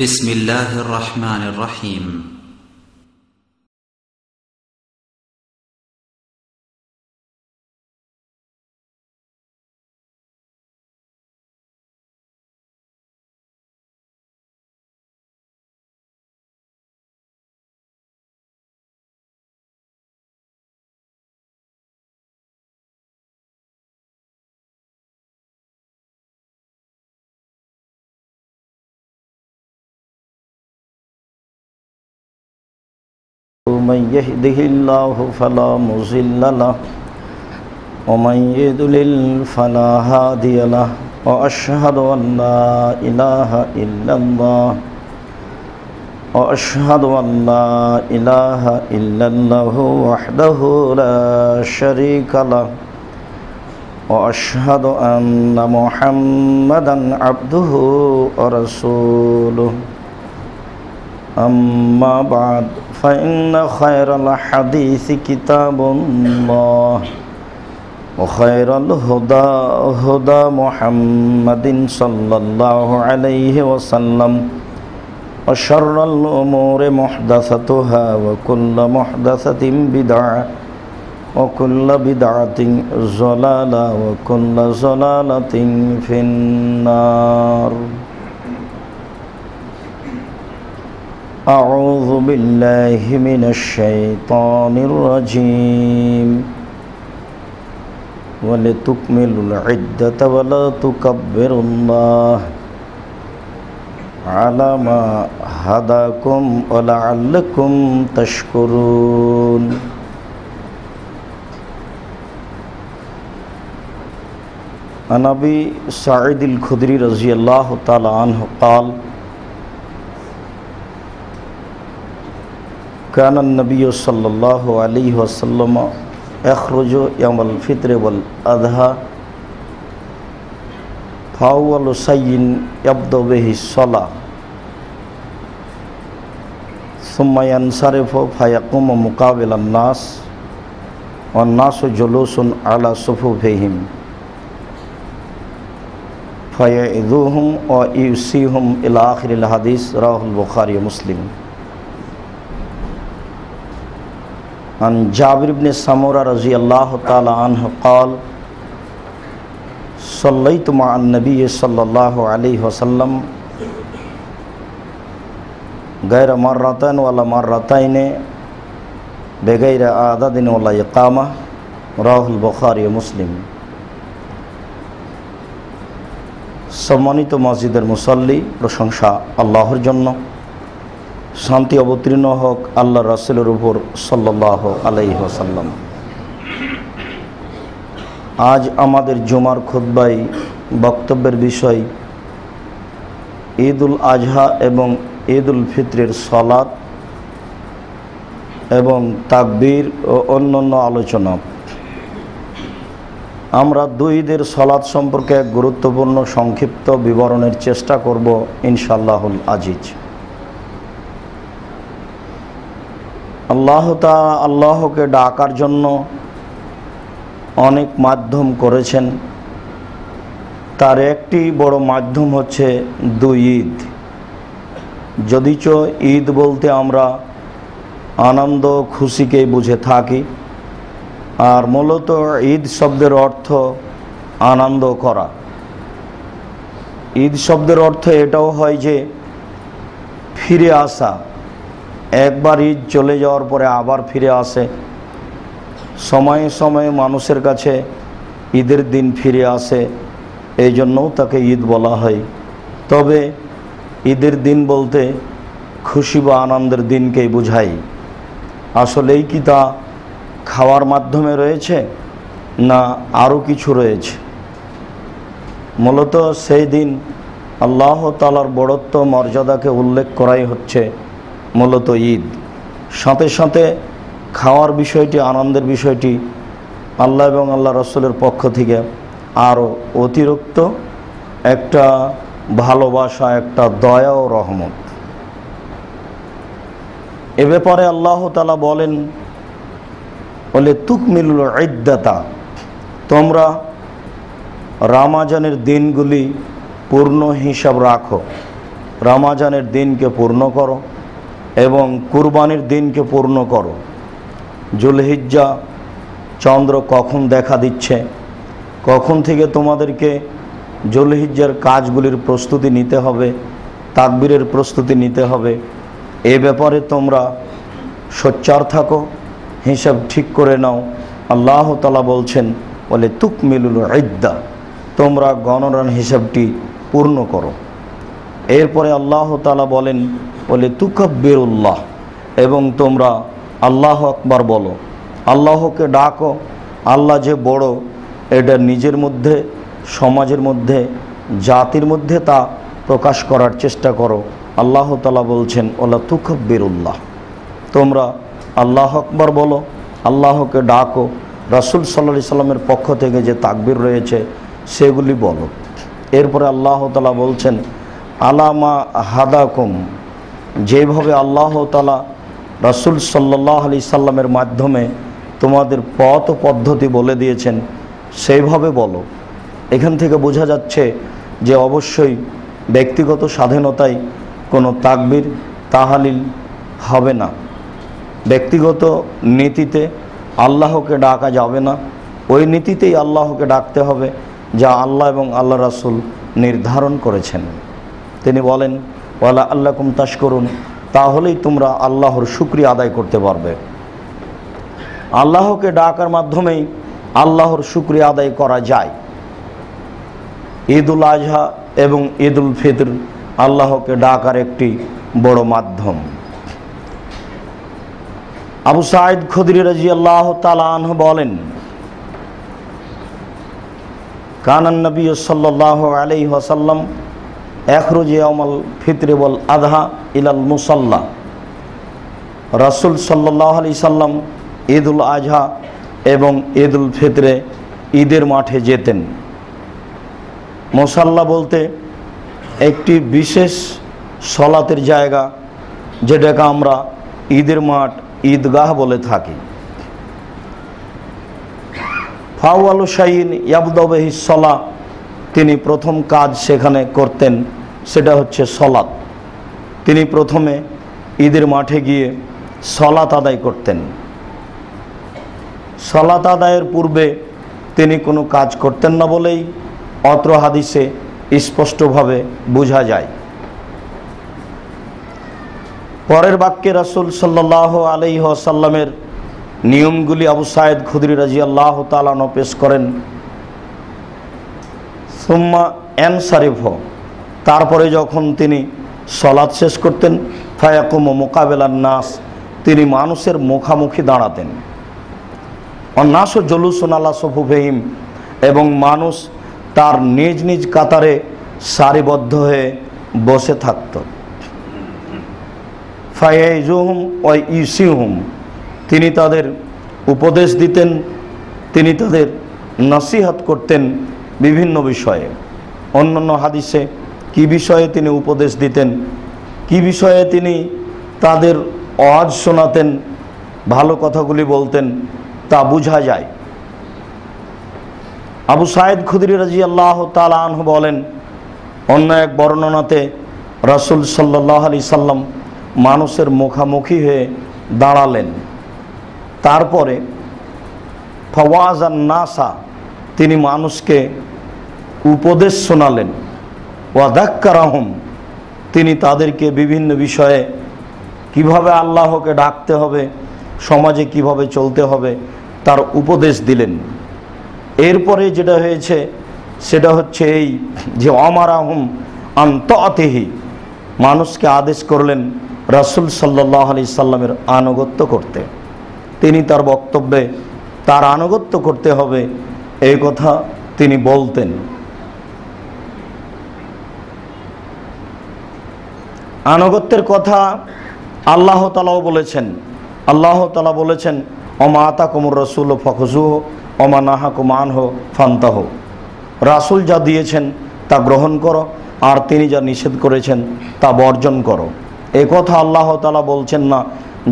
بسم الله الرحمن الرحيم من يهده الله فلا مضل له ومن يضلل فلا هادي له وأشهد أن لا إله إلا الله وأشهد أن لا إله إلا الله وحده لا شريك له وأشهد أن محمدا عبده ورسوله أما بعد فإن خير الحديث كتاب الله وخير الهدى هدى محمد صلى الله عليه وسلم وشر الأمور محدثتها وكل محدثة بدعة وكل بدعة ضلالة وكل ضلالة في النار. أعوذ بالله من الشيطان الرجيم ولتكملوا العدة ولا تكبروا الله على ما هداكم ولعلكم تشكرون. عن أبي سعيد الخدري رضي الله تعالى عنه قال كان النبي صلى الله عليه وسلم يخرج يوم الفطر والأضحى فأول شيء يبدأ به الصلاة ثم ينصرف فيقوم مقابل الناس والناس جلوس على صفوفهم فيعظهم ويوصيهم إلى آخر الحديث رواه البخاري ومسلم. عن جابر بن سمرة رضي الله تعالى عنه قال صليت مع النبي صلى الله عليه وسلم غير مرتين ولا مرتين بغير عدد ولا إقامة رواه البخاري ومسلم. সম্মানিত মসজিদের মুসল্লি, প্রশংসা আল্লাহর জন্য, শান্তি অবতীর্ণ হোক আল্লাহ রাসূলের উপর সাল্লাল্লাহু আলাইহি ওয়াসাল্লাম। আজ আমাদের জুমার খুতবায় বক্তব্যের বিষয় ঈদুল আজহা এবং ঈদুল ফিতরের সালাত এবং তাকবীর ও অন্যান্য আলোচনা। আমরা দুই ঈদের সালাত সম্পর্কে এক গুরুত্বপূর্ণ সংক্ষিপ্ত বিবরণের চেষ্টা করব ইনশাআল্লাহুল আজিজ। আল্লাহ তাআলা আল্লাহকে ডাকার জন্য অনেক মাধ্যম করেছেন। তার একটি বড় মাধ্যম হচ্ছে দুই ঈদ। যদিচ ঈদ বলতে আমরা আনন্দ খুশিকেই বুঝে থাকি, আর মূলত ঈদ শব্দের অর্থ আনন্দ করা। ঈদ শব্দের অর্থ এটাও হয় যে ফিরে আসা। একবার ঈদ চলে যাওয়ার পরে আবার ফিরে আসে। সময়ে সময়ে মানুষের কাছে ঈদের দিন ফিরে আসে, এই জন্যও তাকে ঈদ বলা হয়। তবে ঈদের দিন বলতে খুশি বা আনন্দের দিনকেই বোঝায়। আসলেই কি তা খাওয়ার মাধ্যমে রয়েছে না আরও কিছু রয়েছে? মূলত সেই দিন আল্লাহ তাআলার বড়ত্ব মর্যাদাকে উল্লেখ করাই হচ্ছে মূলত ঈদ। সাথে সাথে খাওয়ার বিষয়টি, আনন্দের বিষয়টি আল্লাহ এবং আল্লাহ রাসূলের পক্ষ থেকে আরও অতিরিক্ত একটা ভালোবাসা, একটা দয়া ও রহমত। এ ব্যাপারে আল্লাহ তাআলা বলেন বলে তুকমিলুল ইদ্দাতা, তোমরা রমজানের দিনগুলি পূর্ণ হিসাব রাখো। রমজানের দিনকে পূর্ণ করো এবং কুরবানির দিনকে পূর্ণ করো। জুলহিজ্জা চন্দ্র কখন দেখা দিচ্ছে, কখন থেকে তোমাদেরকে জুলহিজ্জার কাজগুলির প্রস্তুতি নিতে হবে, তাকবীরের প্রস্তুতি নিতে হবে, এ ব্যাপারে তোমরা সোচ্চার থাকো, হিসাব ঠিক করে নাও। আল্লাহ তাআলা বলছেন বলে তুকমিলুল ইদ্দা, তোমরা গণনার হিসাবটি পূর্ণ করো। এরপরে আল্লাহ তাআলা বলেন বলে তুকাব্বিরুল্লাহ, এবং তোমরা আল্লাহ আকবার বলো, আল্লাহকে ডাকো। আল্লাহ যে বড় এটা নিজের মধ্যে, সমাজের মধ্যে, জাতির মধ্যে তা প্রকাশ করার চেষ্টা করো। আল্লাহ তাআলা বলছেন ওলা তুকাব্বিরুল্লাহ, তোমরা আল্লাহ আকবার বলো, আল্লাহকে ডাকো। রাসূল সাল্লাল্লাহু আলাইহি সাল্লামের পক্ষ থেকে যে তাকবীর রয়েছে সেগুলি বলো। এরপরে আল্লাহ তাআলা বলছেন আলামা হাদাকুম, যেভাবে আল্লাহ তাআলা রাসূল সাল্লাল্লাহু আলাইহি সাল্লামের মাধ্যমে তোমাদের পথ পদ্ধতি বলে দিয়েছেন সেইভাবে বলো। এখান থেকে বোঝা যাচ্ছে যে অবশ্যই ব্যক্তিগত স্বাধীনতায় কোনো তাকবীর তাহালিল হবে না, ব্যক্তিগত নীতিতে আল্লাহকে ডাকা যাবে না, ওই নীতিতেই আল্লাহকে ডাকতে হবে যা আল্লাহ এবং আল্লাহ রাসূল নির্ধারণ করেছেন। তিনি বলেন ওয়ালা আল্লাকুম তাশকুরুন, তাহলেই তোমরা আল্লাহর শুকরিয়া আদায় করতে পারবে। আল্লাহকে ডাকার মাধ্যমেই আল্লাহর শুকরিয়া আদায় করা যায়। ঈদুল আজহা এবং ঈদুল ফিতর আল্লাহকে ডাকার একটি বড় মাধ্যম। আবু সাঈদ খুদরি রাদিয়াল্লাহু তাআলা আনহু বলেন কানান নবী সাল্লাল্লাহু আলাইহি ওয়াসাল্লাম ইখরুজ ইয়াউমাল ফিতর ওয়াল আযহা ইলাল মুসাল্লা, রাসূল সাল্লাল্লাহু আলাইহি সাল্লাম ঈদুল আজহা এবং ঈদুল ফিতরে ঈদের মাঠে যেতেন। মুসাল্লা বলতে একটি বিশেষ সলাতের জায়গা, যেটাকে আমরা ঈদের মাঠ, ঈদগাহ বলে থাকি। ফাওয়ালু শাইইন ইয়াবদা বিহিস সালাহ, তিনি প্রথম কাজ সেখানে করতেন সেটা হচ্ছে সলাত। তিনি প্রথমে ঈদের মাঠে গিয়ে সলাত আদায় করতেন। সলাত আদায়ের পূর্বে তিনি কোনো কাজ করতেন না বলেই অত্র হাদিসে স্পষ্টভাবে বোঝা যায়। পরের বাক্যে রাসূল সাল্লাল্লাহু আলাইহি ওয়াসাল্লামের নিয়মগুলি আবু সাঈদ খুদরি রাদিয়াল্লাহু তাআলা আনহু পেশ করেন। সুম্মা ইয়ানসারিফ, তারপরে যখন তিনি সলাত শেষ করতেন, ফায়াকুমু মুকাবিলান নাস, তিনি মানুষের মুখামুখি দাঁড়াতেন। অন্নাসু জুলুসুন আলা সুফুফিহিম, এবং মানুষ তার নিজ নিজ কাতারে সারিবদ্ধ হয়ে বসে থাকত। ফায়াইজুহুম ওয়া ইউসিহুম, তিনি তাদের উপদেশ দিতেন, তিনি তাদের নসিহত করতেন বিভিন্ন বিষয়ে। অন্যান্য হাদিসে কি বিষয়ে তিনি উপদেশ দিতেন, কি বিষয়ে তিনি তাদের ওয়াজ শোনাতেন, ভালো কথাগুলি বলতেন, তা বোঝা যায়। আবু সাঈদ খুদরি রাদিয়াল্লাহু তাআলা আনহু বলেন অন্য এক বর্ণনাতে রাসূল সাল্লাল্লাহু আলাইহি সাল্লাম মানুষের মুখামুখি হয়ে দাঁড়ালেন। তারপরে ফাওয়াজান নাসা, তিনি মানুষকে উপদেশ শোনালেন। ওয়াদাক্কারাহুম, তিনি তাদেরকে বিভিন্ন বিষয়ে কিভাবে আল্লাহকে ডাকতে হবে, সমাজে কিভাবে চলতে হবে তার উপদেশ দিলেন। এরপরে যেটা হয়েছে সেটা হচ্ছে এই যে আমারাহুম আন তাআতিহি, মানুষকে আদেশ করলেন রাসূল সাল্লাল্লাহু আলাইহি সাল্লামের আনুগত্য করতে। তিনি তার বক্তব্যে তার আনুগত্য করতে হবে এই কথা তিনি বলতেন। আনুগত্যের কথা আল্লাহ তাআলাও বলেছেন। আল্লাহ তাআলা বলেছেন ওমা আতাকুমুর রাসূল ফাখুযুহু ওমা নাহাকুম আনহু ফান্তাহু, রাসূল যা দিয়েছেন তা গ্রহণ করো, আর তিনি যা নিষেধ করেছেন তা বর্জন করো। এ কথা আল্লাহ তাআলা বলছেন না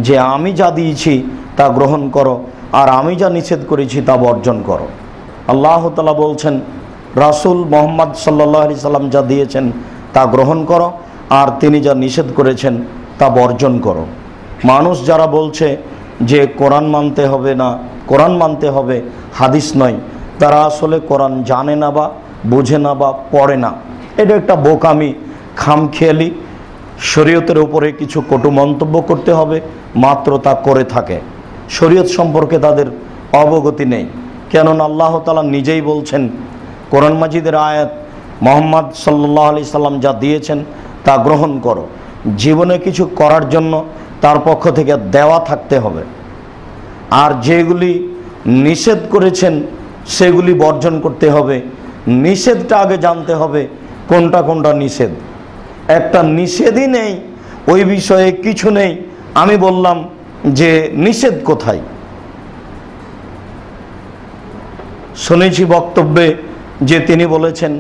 যে আমি যা দিয়েছি তা গ্রহণ করো আর আমি যা নিষেধ করেছি তা বর্জন করো। আল্লাহ তাআলা বলছেন রাসূল মুহাম্মদ সাল্লাল্লাহু আলাইহি সাল্লাম যা দিয়েছেন তা গ্রহণ করো, আর তিনি যা নিষেধ করেছেন তা বর্জন করো। মানুষ যারা বলছে যে কোরআন মানতে হবে না, কোরআন মানতে হবে, হাদিস নয়, তারা আসলে কোরআন জানে না বা বোঝে না বা পড়ে না। এটা একটা বোকামি, খামখেয়ালি, শরীয়তের উপরে কিছু কটু মন্তব্য করতে হবে মাত্র তা করে থাকে। শরীয়ত সম্পর্কে তাদের অবগতি নেই। কেননা আল্লাহ তাআলা নিজেই বলছেন, কোরআন মাজিদের আয়াত, মুহাম্মদ সাল্লাল্লাহু আলাইহি সাল্লাম যা দিয়েছেন তা গ্রহণ করো। জীবনে কিছু করার জন্য তার পক্ষ থেকে দেওয়া থাকতে হবে, আর যেগুলি নিষেধ করেছেন সেগুলি বর্জন করতে হবে। নিষেধটা আগে জানতে হবে কোনটা কোনটা নিষেধ। একটা নিষেধই নেই, ওই বিষয়ে কিছু নেই, আমি বললাম যে নিষেধ কোথায়? শুনেছি বক্তব্যে যে তিনি বলেছেন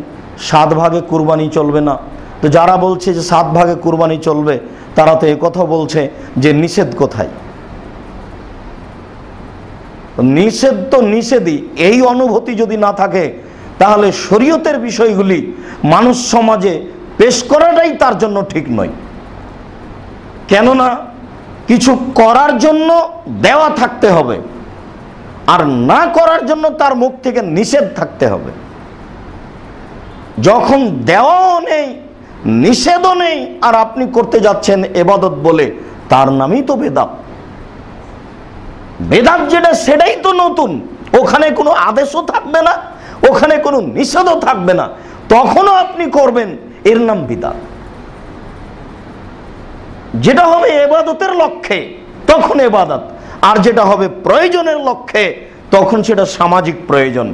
7 ভাগে কুরবানি চলবে না। তো যারা বলছে যে 7 ভাগে কুরবানি চলবে, তারা তো একথা বলছে যে নিষেধ কোথায়? নিষেধ তো নিষেধই। এই অনুভূতি যদি না থাকে তাহলে শরীয়তের বিষয়গুলি মানুষ সমাজে পেশ করাটাই তার জন্য ঠিক নয়। কেননা কিছু করার জন্য দেওয়া থাকতে হবে, আর না করার জন্য তার মুখ থেকে নিষেধ থাকতে হবে। যখন দেওয়াও নেই, নিষেধও নেই, আর আপনি করতে যাচ্ছেন ইবাদত বলে, তার নামই তো বেদাত। বেদাত যেটা সেটাই তো নতুন। ওখানে কোনো আদেশও থাকবে না, ওখানে কোনো নিষেধও থাকবে না, তখনও আপনি করবেন, এর নাম বিদআত। যেটা হবে ইবাদতের লক্ষ্যে তখন ইবাদত, আর যেটা হবে প্রয়োজনের লক্ষ্যে তখন সেটা সামাজিক প্রয়োজন।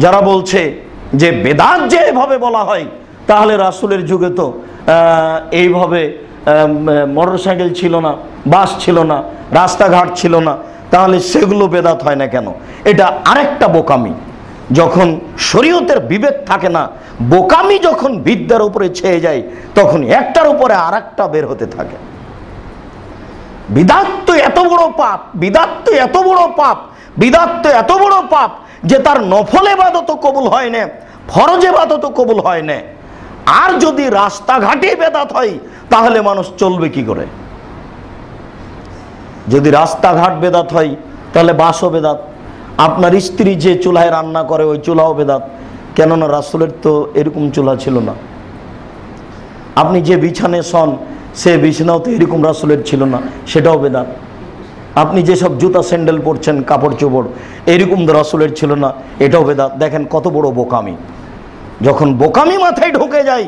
যারা বলছে যে বেদাত যে এভাবে বলা হয়, তাহলে রাসূলের যুগে তো এইভাবে মোটরসাইকেল ছিল না, বাস ছিল না, রাস্তাঘাট ছিল না, তাহলে সেগুলো বেদাত হয় না কেন? এটা আরেকটা বোকামি। যখন শরীয়তের বিবেক থাকে না, বোকামি যখন বিদ্যার উপরে ছেয়ে যায়, তখন একটার উপরে আরেকটা বের হতে থাকে। বিদআত তো এত বড় পাপ, বিদআত তো এত বড় পাপ, বিদআত তো এত বড় পাপ যে তার নফল ইবাদতও কবুল হয় না, ফরজ ইবাদতও কবুল হয় না। আর যদি রাস্তাঘাটে বেদাত হয় তাহলে মানুষ চলবে কি করে? যদি রাস্তাঘাট বেদাত হয় তাহলে বাসও বেদাত। আপনার স্ত্রী যে চুলায় রান্না করে ওই চুলাও বেদাত, কেননা রাসূলের তো এরকম চুলা ছিল না। আপনি যে বিছানায় শোন সে বিছানাও তো এরকম রাসূলের ছিল না, সেটাও বেদাত। আপনি যেসব জুতা স্যান্ডেল পরছেন, কাপড় চোপড়, এরকম তো রাসূলের ছিল না, এটাও বেদাত। দেখেন কত বড় বোকামি। যখন বোকামি মাথায় ঢুকে যায়,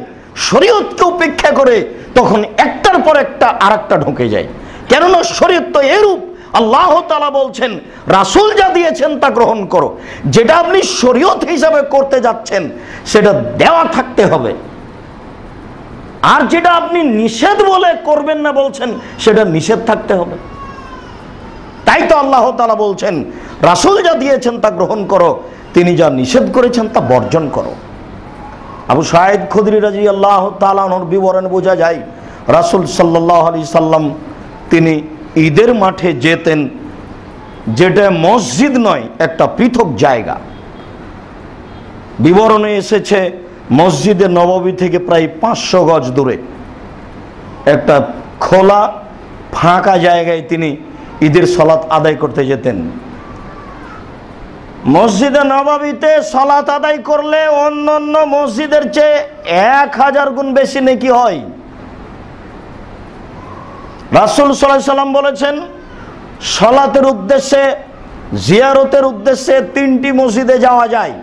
শরীয়তকে উপেক্ষা করে, তখন একটার পর একটা আরেকটা ঢুকে যায়। কেননা শরীয়ত তো এরূপ। আল্লাহ তাআলা বলছেন রাসূল যা দিয়েছেন তা গ্রহণ করো। যেটা আপনি শরীয়ত হিসাবে করতে যাচ্ছেন সেটা দেওয়া থাকতে হবে, আর যেটা আপনি নিষেধ বলে করবেন না বলছেন সেটা নিষেধ থাকতে হবে। তাই তো আল্লাহ তাআলা বলছেন রাসূল যা দিয়েছেন তা গ্রহণ করো, তিনি যা নিষেধ করেছেন তা বর্জন করো। আবু সাঈদ খুদরি রাদিয়াল্লাহু তাআলা আনহুর বিবরণ বোঝা যায়, রাসূল সাল্লাল্লাহু আলাইহি সাল্লাম তিনি ঈদের মাঠে যেতেন, যেটা মসজিদ নয়, একটা পৃথক জায়গা। বিবরণে এসেছে মসজিদে নববী থেকে প্রায় 500 গজ দূরে একটা খোলা ফাঁকা জায়গায় তিনি ঈদের সালাত আদায় করতে যেতেন। মসজিদে নববীতে সালাত আদায় করলে অন্যান্য মসজিদের চেয়ে 1000 গুণ বেশি নেকি হয়। রাসূল সাল্লাল্লাহু আলাইহি সাল্লাম বলেছেন সালাতের উদ্দেশ্যে, জিয়ারতের উদ্দেশ্যে 3টি মসজিদে যাওয়া যায়।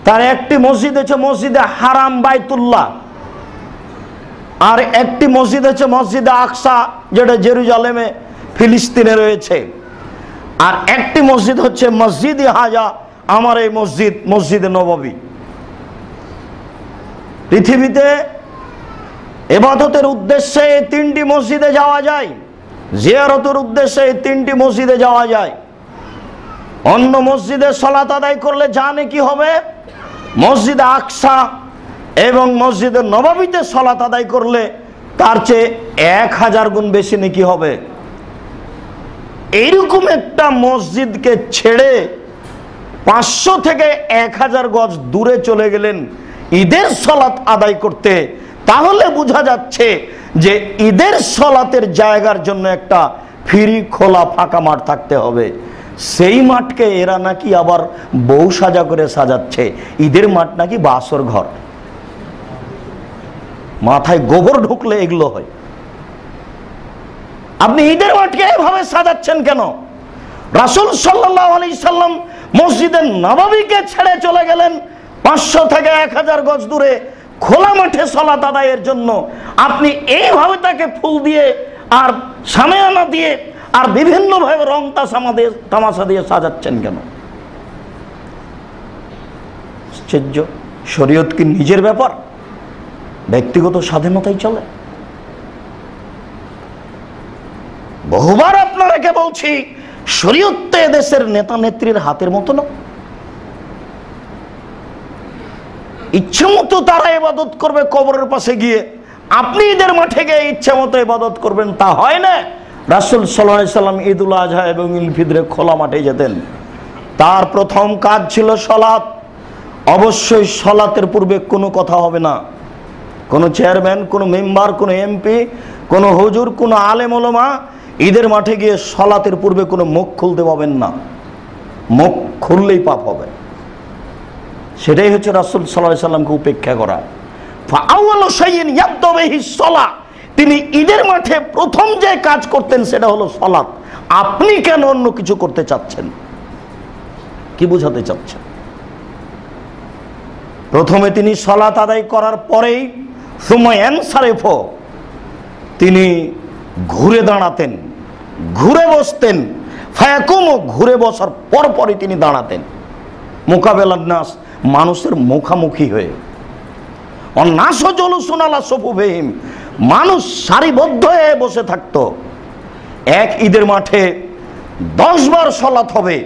তার একটি মসজিদ হচ্ছে মসজিদে হারাম বাইতুল্লাহ, আর একটি মসজিদ হচ্ছে মসজিদে আকসা, যেটা জেরুজালেমে ফিলিস্তিনে রয়েছে, আর একটি মসজিদ হচ্ছে মসজিদে হাজা, আমার এই মসজিদ, মসজিদে নববী। পৃথিবীতে ইবাদতের উদ্দেশ্যে এই 3টি মসজিদে যাওয়া যায়, জিয়ারতের উদ্দেশ্যে এই 3টি মসজিদে যাওয়া যায়। অন্য মসজিদে সালাত আদায় করলে যা নেকি হবে, মসজিদে আকসা এবং মসজিদে নববীতে সালাত আদায় করলে তার চেয়ে 1000 গুণ বেশি নেকি হবে। এইরকম একটা মসজিদকে ছেড়ে 500 থেকে 1000 গজ দূরে চলে গেলেন ঈদের সালাত আদায় করতে, তাহলে বোঝা যাচ্ছে যে ঈদের সলাতের জায়গার জন্য একটা ফ্রি খোলা ফাঁকা মাঠ থাকতে হবে। সেই মাঠকে এরা নাকি আবার বউ সাজা করে সাজাচ্ছে। ঈদের মাঠ নাকি বাসর ঘর, মাথায় গোবর ঢুকলে এগুলো হয়। আপনি ঈদের মাঠকে এভাবে সাজাচ্ছেন কেন? রাসূল সাল্লাল্লাহু আলাইহি সাল্লাম মসজিদে নববীকে ছেড়ে চলে গেলেন 500 থেকে 1000 গজ দূরে খোলা মাঠে সালাত আদায়ের জন্য। আপনি এইভাবে তাকে ফুল দিয়ে আর শামিয়ানা দিয়ে আর বিভিন্নভাবে রং তামাশা দিয়ে সাজাচ্ছেন কেন? আশ্চর্য! শরীয়ত কি নিজের ব্যাপার? ব্যক্তিগত স্বাধীনতাই চলে। বহুবার আপনারাকে বলছি, শরীয়ত দেশের নেতা নেত্রীর হাতের মতো না। ইচ্ছে মতো তারা ইবাদত করবে কবরের পাশে গিয়ে, আপনি ঈদের মাঠে গিয়ে ইচ্ছে মতো ইবাদত করবেন, তা হয় না। রাসূল সাল্লাল্লাহু আলাইহি সাল্লাম ঈদুল আজহা এবং ঈদ ফিতরে খোলা মাঠে যেতেন। তার প্রথম কাজ ছিল সালাত। অবশ্যই সালাতের পূর্বে কোনো কথা হবে না। কোনো চেয়ারম্যান, কোনো মেম্বার, কোনো এমপি, কোনো হুজুর, কোনো আলেম ওলামা ঈদের মাঠে গিয়ে সালাতের পূর্বে কোনো মুখ খুলতে পাবেন না। মুখ খুললেই পাপ হবে। সেটাই হচ্ছে রাসূল সাল্লাল্লাহু আলাইহি সাল্লামকে উপেক্ষা করা। ফাআওয়ালু শাইইন ইয়াবদা বিহিস সালাহ, তিনি ঈদের মাঠে প্রথম যে কাজ করতেন সেটা হলো সালাত। আপনি কেন অন্য কিছু করতে চাচ্ছেন? কি বোঝাতে চাচ্ছেন? প্রথমে তিনি সালাত আদায় করার পরেই সুম্মা ইয়ানসারিফু, তিনি ঘুরে দাঁড়াতেন, ঘুরে বসতেন। ফায়াকুমু, ঘুরে বসার পরপরই তিনি দাঁড়াতেন। মুকাবেলান নাস, মানুষের মুখামুখি হয়ে। অন্নাস জুলুসুন আলা সুফুফিহিম, মানুষ সারিবদ্ধ হয়ে বসে থাকতো। এক ঈদের মাঠে 10 বার সালাত হবে,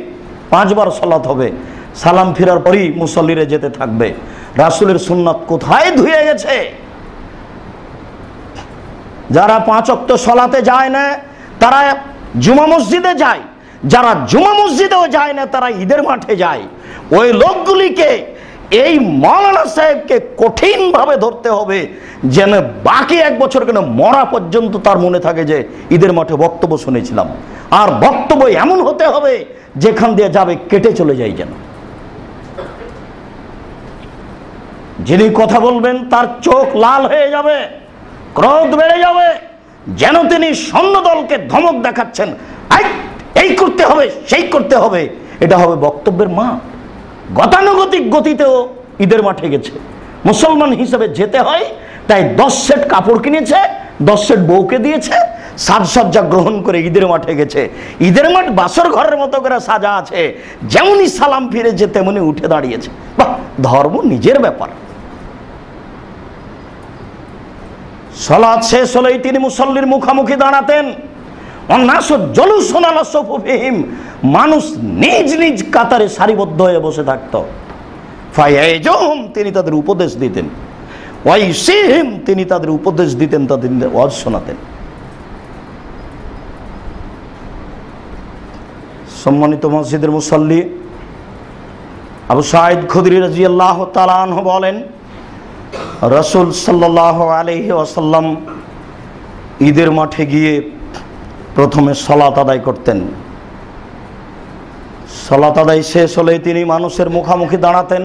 5 বার সালাত হবে। সালাম ফেরার পরই মুসল্লিরা যেতে থাকবে। রাসূলের সুন্নাত কোথায় ধুয়ে গেছে? যারা 5 ওয়াক্ত সালাতে যায় না তারা জুমা মসজিদে যায়, যারা জুমা মসজিদেও যায় না তারা ঈদের মাঠে যায়। ওই লোকগুলিকে, এই মাওলানা সাহেবকে কঠিনভাবে ধরতে হবে, যেন বাকি 1 বছর কেন মরা পর্যন্ত তার মনে থাকে যে ঈদের মাঠে বক্তব্য শুনেছিলাম। আর বক্তব্য এমন হতে হবে যেখান দিয়ে যাবে কেটে চলে যায় যেন। যিনি কথা বলবেন তার চোখ লাল হয়ে যাবে, ক্রোধ বেড়ে যাবে, যেন তিনি সৈন্যদলকে ধমক দেখাচ্ছেন, এই করতে হবে, সেই করতে হবে। এটা হবে বক্তব্যের মা। গতানুগতিক গতিতেও ঈদের মাঠে গেছে, মুসলমান হিসেবে যেতে হয়, তাই 10 সেট কাপড় কিনেছে, 10 সেট বউকে দিয়েছে, সাজসজ্জা গ্রহণ করে ঈদের মাঠে গেছে। ঈদের মাঠ বাসর ঘরের মতো করে সাজা আছে, যেমনই সালাম ফিরেছে তেমনি উঠে দাঁড়িয়েছে। বাহ, ধর্ম নিজের ব্যাপার। সালাত শেষ হলেই তিনি মুসল্লির মুখামুখি দাঁড়াতেন। অন্নাস জুলুসুন আলা সুফুফিহিম, মানুষ নিজ নিজ কাতারে সারিবদ্ধ হয়ে বসে থাকত। ফায়াইজুহুম, তিনি তাদের উপদেশ দিতেন। ওয়াইসিহিম, তিনি তাদের উপদেশ দিতেন, তাদের ওয়াজ শোনাতেন। সম্মানিত মসজিদের মুসল্লি, আবু সাঈদ খুদরি রাদিয়াল্লাহু তাআলা আনহু বলেন, রাসূল সাল্লাল্লাহু আলাইহি ওয়াসাল্লাম ঈদের মাঠে গিয়ে প্রথমে সালাত আদায় করতেন। সালাত আদায় শেষ হলে তিনি মানুষের মুখামুখি দাঁড়াতেন।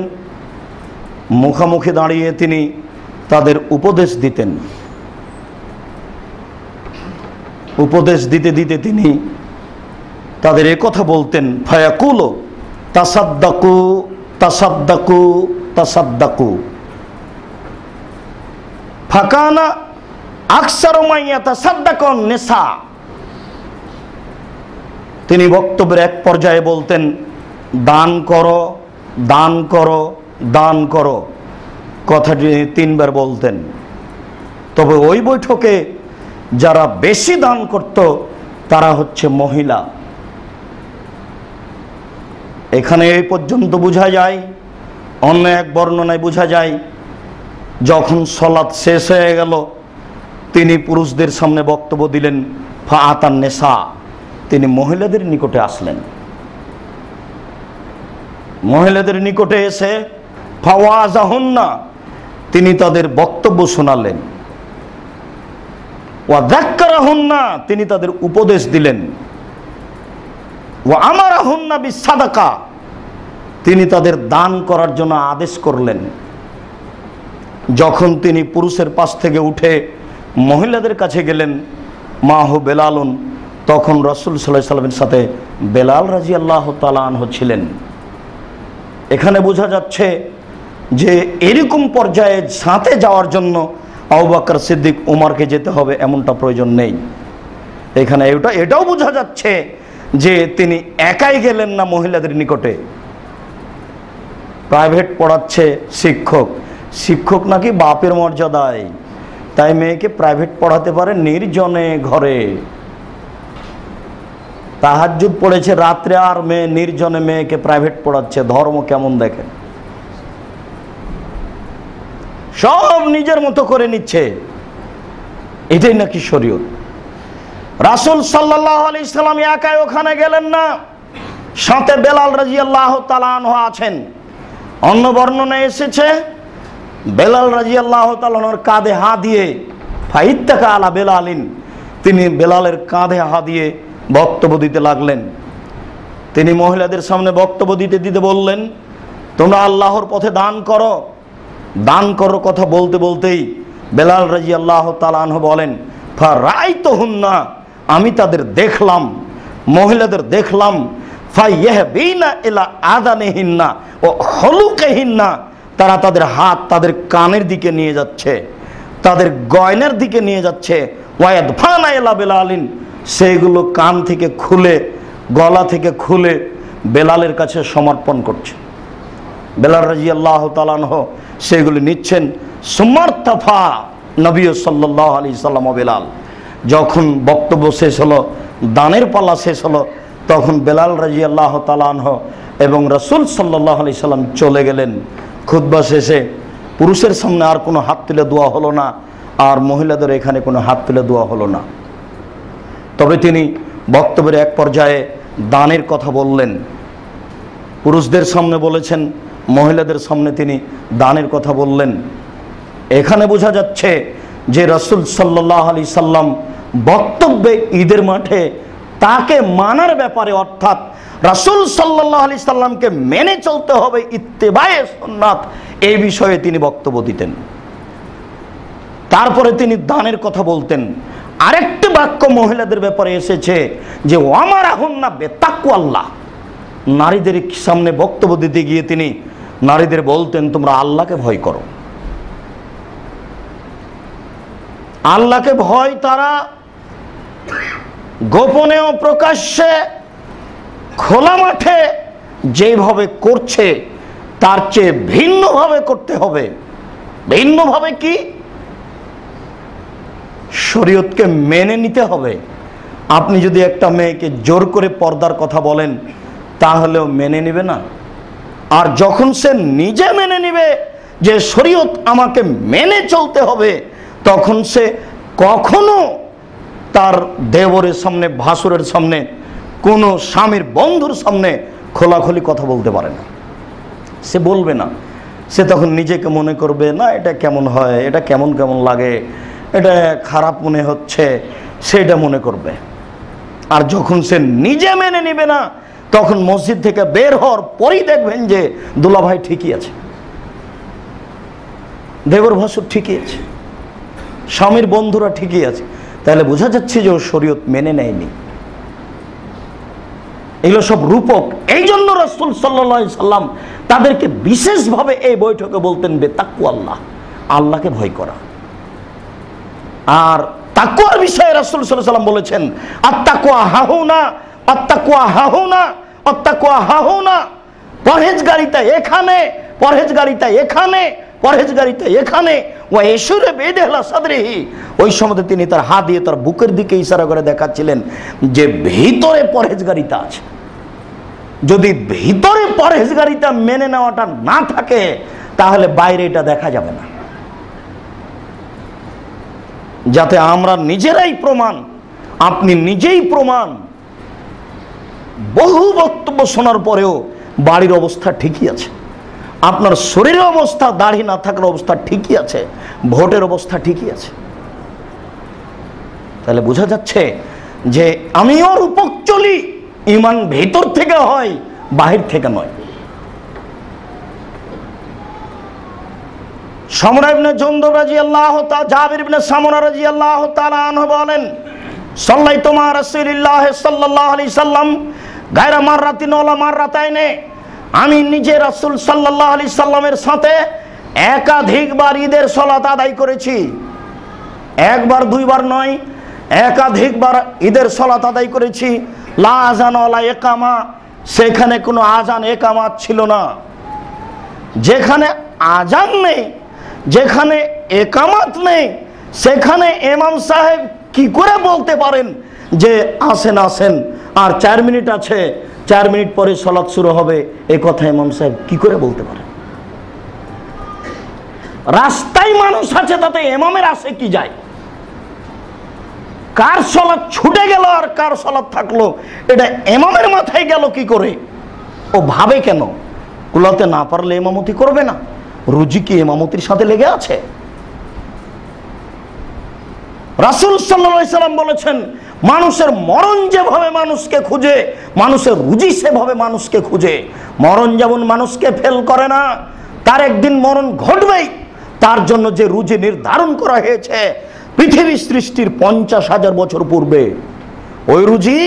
মুখামুখি দাঁড়িয়ে তিনি তাদের উপদেশ দিতেন। উপদেশ দিতে দিতে তিনি তাদের এ কথা বলতেন, ফায়াকুলু তাসাদ্দাকু তাসাদ্দাকু তাসাদ্দাকু ফাকানা আকসারু মা ইয়াতাসাদ্দাকুন নিসা। তিনি বক্তব্যের এক পর্যায়ে বলতেন, দান করো, দান করো, দান করো, কথাটি 3 বার বলতেন। তবে ওই বৈঠকে যারা বেশি দান করত তারা হচ্ছে মহিলা। এখানে এই পর্যন্ত বোঝা যায়, অন্য এক বর্ণনায় বোঝা যায়, যখন সালাত শেষ হয়ে গেল তিনি পুরুষদের সামনে বক্তব্য দিলেন। ফাআতান নিসা, তিনি মহিলাদের নিকটে আসলেন। মহিলাদের নিকটে এসে ফাওয়াজাহুন্না, তিনি তাদের বক্তব্য শোনালেন। ওয়া যাক্কারাহুন্না, তিনি তাদের উপদেশ দিলেন। ওয়া আমারাহুন্না বিসাদাকা, তিনি তাদের দান করার জন্য আদেশ করলেন। যখন তিনি পুরুষের পাশ থেকে উঠে মহিলাদের কাছে গেলেন, মাহু বেলালুন, তখন রাসূল সাল্লাল্লাহু আলাইহি সাল্লামের সাথে বেলাল রাদিয়াল্লাহু তাআলা আনহু ছিলেন। এখানে বোঝা যাচ্ছে যে এরকম পর্যায়ে সাথে যাওয়ার জন্য আবু বকর সিদ্দিক উমরকে যেতে হবে এমনটা প্রয়োজন নেই। এখানে এটাও বোঝা যাচ্ছে যে তিনি একাই গেলেন না মহিলাদের নিকটে। প্রাইভেট পড়াচ্ছে শিক্ষক, শিক্ষক নাকি বাপের মর্যাদায়, তাই মেয়েকে প্রাইভেট পড়াতে পারে নির্জনে ঘরে। তাহাজ্জুদ পড়েছে রাত্রে, আর মেয়ে নির্জনে মেয়েকে প্রাইভেট পড়াচ্ছে। ধর্ম কেমন দেখেন, সব নিজের মতো করে নিচ্ছে, এটাই নাকি শরীয়ত। রাসূল সাল্লাল্লাহু আলাইহি সাল্লাম একাই ওখানে গেলেন না, সাথে বেলাল রাদিয়াল্লাহু তাআলা আনহু আছেন। অন্য বর্ণনায় এসেছে বেলাল রাদিয়াল্লাহু তাআলা আনহুর কাঁধে হাত দিয়ে ফাইত্তাকা আলা বেলালিন, তিনি বেলালের কাঁধে হাত দিয়ে বক্তব্য দিতে লাগলেন। তিনি মহিলাদের সামনে বক্তব্য দিতে দিতে বললেন, তোমরা আল্লাহর পথে দান করো। দান করো কথা বলতে বলতেই বেলাল রাদিয়াল্লাহু তাআলা আনহু বলেন, ফারাইতুহুন্না, আমি তাদের দেখলাম, মহিলাদের দেখলাম, ফায়াহবিনা ইলা আযানিহিন্না ও হুলুকিহিন্না, তারা তাদের হাত তাদের কানের দিকে নিয়ে যাচ্ছে, তাদের গয়নার দিকে নিয়ে যাচ্ছে। ওয়ায়াদফানা ইলা বেলালিন, সেগুলো কান থেকে খুলে গলা থেকে খুলে বেলালের কাছে সমর্পণ করছে। বেলাল রাদিয়াল্লাহু তাআলা আনহু সেগুলো নিচ্ছেন। সুমারতাফা নবী সাল্লাল্লাহু আলাইহি সাল্লাম বেলাল, যখন বক্তব্য শেষ হলো, দানের পালা শেষ হলো, তখন বেলাল রাদিয়াল্লাহু তাআলা আনহু এবং রাসূল সাল্লাল্লাহু আলাইহি সাল্লাম চলে গেলেন। খুতবা শেষে পুরুষের সামনে আর কোনো হাত তুলে দোয়া হলো না, আর মহিলাদের এখানে কোনো হাত তুলে দোয়া হলো না। তবে তিনি বক্তব্যের এক পর্যায়ে দানের কথা বললেন। পুরুষদের সামনে বলেছেন, মহিলাদের সামনে তিনি দানের কথা বললেন। এখানে বোঝা যাচ্ছে যে রাসূল সাল্লাল্লাহু আলাইহি সাল্লাম বক্তব্যে ঈদের মাঠে তাকে মানার ব্যাপারে, অর্থাৎ রাসূল সাল্লাল্লাহু আলাইহি সাল্লামকে মেনে চলতে হবে, ইত্তেবায়ে সুন্নাত, এই বিষয়ে তিনি বক্তব্য দিতেন। তারপরে তিনি দানের কথা বলতেন। আরেকটি বাক্য মহিলাদের ব্যাপারে এসেছে যে ওয়ামারাহুন্না বিতাকওয়াল্লাহ, নারীদের সামনে বক্তব্য দিতে গিয়ে তিনি নারীদের বলতেন, তোমরা আল্লাহকে ভয় করো। আল্লাহকে ভয় তারা গোপনে ও প্রকাশ্যে খোলা মাঠে যেভাবে করছে তার চেয়ে ভিন্নভাবে করতে হবে। ভিন্নভাবে কি? শরীয়তকে মেনে নিতে হবে। আপনি যদি একটা মেয়েকে জোর করে পর্দার কথা বলেন, তাহলেও মেনে নেবে না। আর যখন সে নিজে মেনে নেবে যে শরীয়ত আমাকে মেনে চলতে হবে, তখন সে কখনো তার দেবরের সামনে, ভাসুরের সামনে, কোনো স্বামীর বন্ধুর সামনে খোলাখুলি কথা বলতে পারে না। সে বলবে না। সে তখন নিজেকে মনে করবে, না এটা কেমন হয়, এটা কেমন কেমন লাগে, এটা খারাপ মনে হচ্ছে, সেটা মনে করবে। আর যখন সে নিজে মেনে নেবে না, তখন মসজিদ থেকে বের হওয়ার পরেই দেখবেন যে দুলাভাই ঠিকই আছে, দেবর ভাসুর ঠিকই আছে, স্বামীর বন্ধুরা ঠিকই আছে। তাহলে বোঝা যাচ্ছে যে ও শরীয়ত মেনে নেয়নি। এগুলো সব রূপক। এই জন্য রাসূল সাল্লাল্লাহু আলাইহি সাল্লাম তাদেরকে বিশেষভাবে এই বৈঠকে বলতেন বেতাকওয়াল্লাহ, আল্লাহকে ভয় করা। আর তাকওয়ার বিষয়ে রাসূল সাল্লাল্লাহু আলাইহি সাল্লাম বলেছেন, আত্তাকওয়া হাহুনা, আত্তাকওয়া হাহুনা, আত্তাকওয়া হাহুনা। পরহেজগারিতা এখানে, পরহেজগারিতা এখানে, পরহেজগারিতা এখানে। ওয়া ইশুরে বেদেহলা সাদরিহি, ওই সময় তিনি তার হাত দিয়ে তার বুকের দিকে ইশারা করে দেখাচ্ছিলেন যে ভিতরে পরহেজগারিতা আছে। যদি ভিতরে পরহেজগারিতা মেনে নেওয়াটা না থাকে, তাহলে বাইরে এটা দেখা যাবে না। যাতে আমরা নিজেরাই প্রমাণ, আপনি নিজেই প্রমাণ। বহু বক্তব্য শোনার পরেও বাড়ির অবস্থা ঠিকই আছে, আপনার শরীরের অবস্থা, দাড়ি না থাকার অবস্থা ঠিকই আছে, ভোটের অবস্থা ঠিকই আছে। তাহলে বোঝা যাচ্ছে যে আমিও রূপক চলি, ইমান ভেতর থেকে হয়, বাহির থেকে নয়। সামরা ইবনে জুনদুব রাদিয়াল্লাহু তাআলা, জাবির ইবনে সামরা রাদিয়াল্লাহু তাআলা আনহু বলেন, সাল্লাইতু মা রাসূলিল্লাহ সাল্লাল্লাহু আলাইহি সাল্লাম গায়রা মাররাতিন ওয়ালা মাররাতাইনে, আমি নিজে রাসূল সাল্লাল্লাহু আলাইহি সাল্লামের সাথে একাধিকবার ঈদের সালাত আদায় করেছি। একবার দুইবার নয়, একাধিকবার ঈদের সালাত আদায় করেছি। লা আযান ওয়ালা ইকামা, সেখানে কোনো আজান একামাত ছিল না। যেখানে আজান নেই, যেখানে একামাত নেই, সেখানে ইমাম সাহেব কি করে বলতে পারেন যে আসেন আসেন আর 4 মিনিট আছে, 4 মিনিট পরে সালাত শুরু হবে? এই কথা ইমাম সাহেব কি করে বলতে পারেন? রাস্তায় মানুষ আছে, তাতে ইমামের আসে কি যায়? কার সালাত ছুটে গেল আর কার সালাত থাকলো, এটা ইমামের মাথায় গেল কি করে? ও ভাবে কেন? কুলাতে না পারলে ইমামতি করবে না? রুজি কি ইমামতির সাথে লেগে আছে? রাসূল সাল্লাল্লাহু আলাইহি সাল্লাম বলেছেন, মানুষের মরণ যেভাবে মানুষকে খুঁজে, মানুষের রুজি সেভাবে মানুষকে খুঁজে। মরণ যেমন মানুষকে ফেল করে না, তার একদিন মরণ ঘটবেই। তার জন্য যে রুজি নির্ধারণ করা হয়েছে পৃথিবী সৃষ্টির 50,000 বছর পূর্বে, ওই রুজি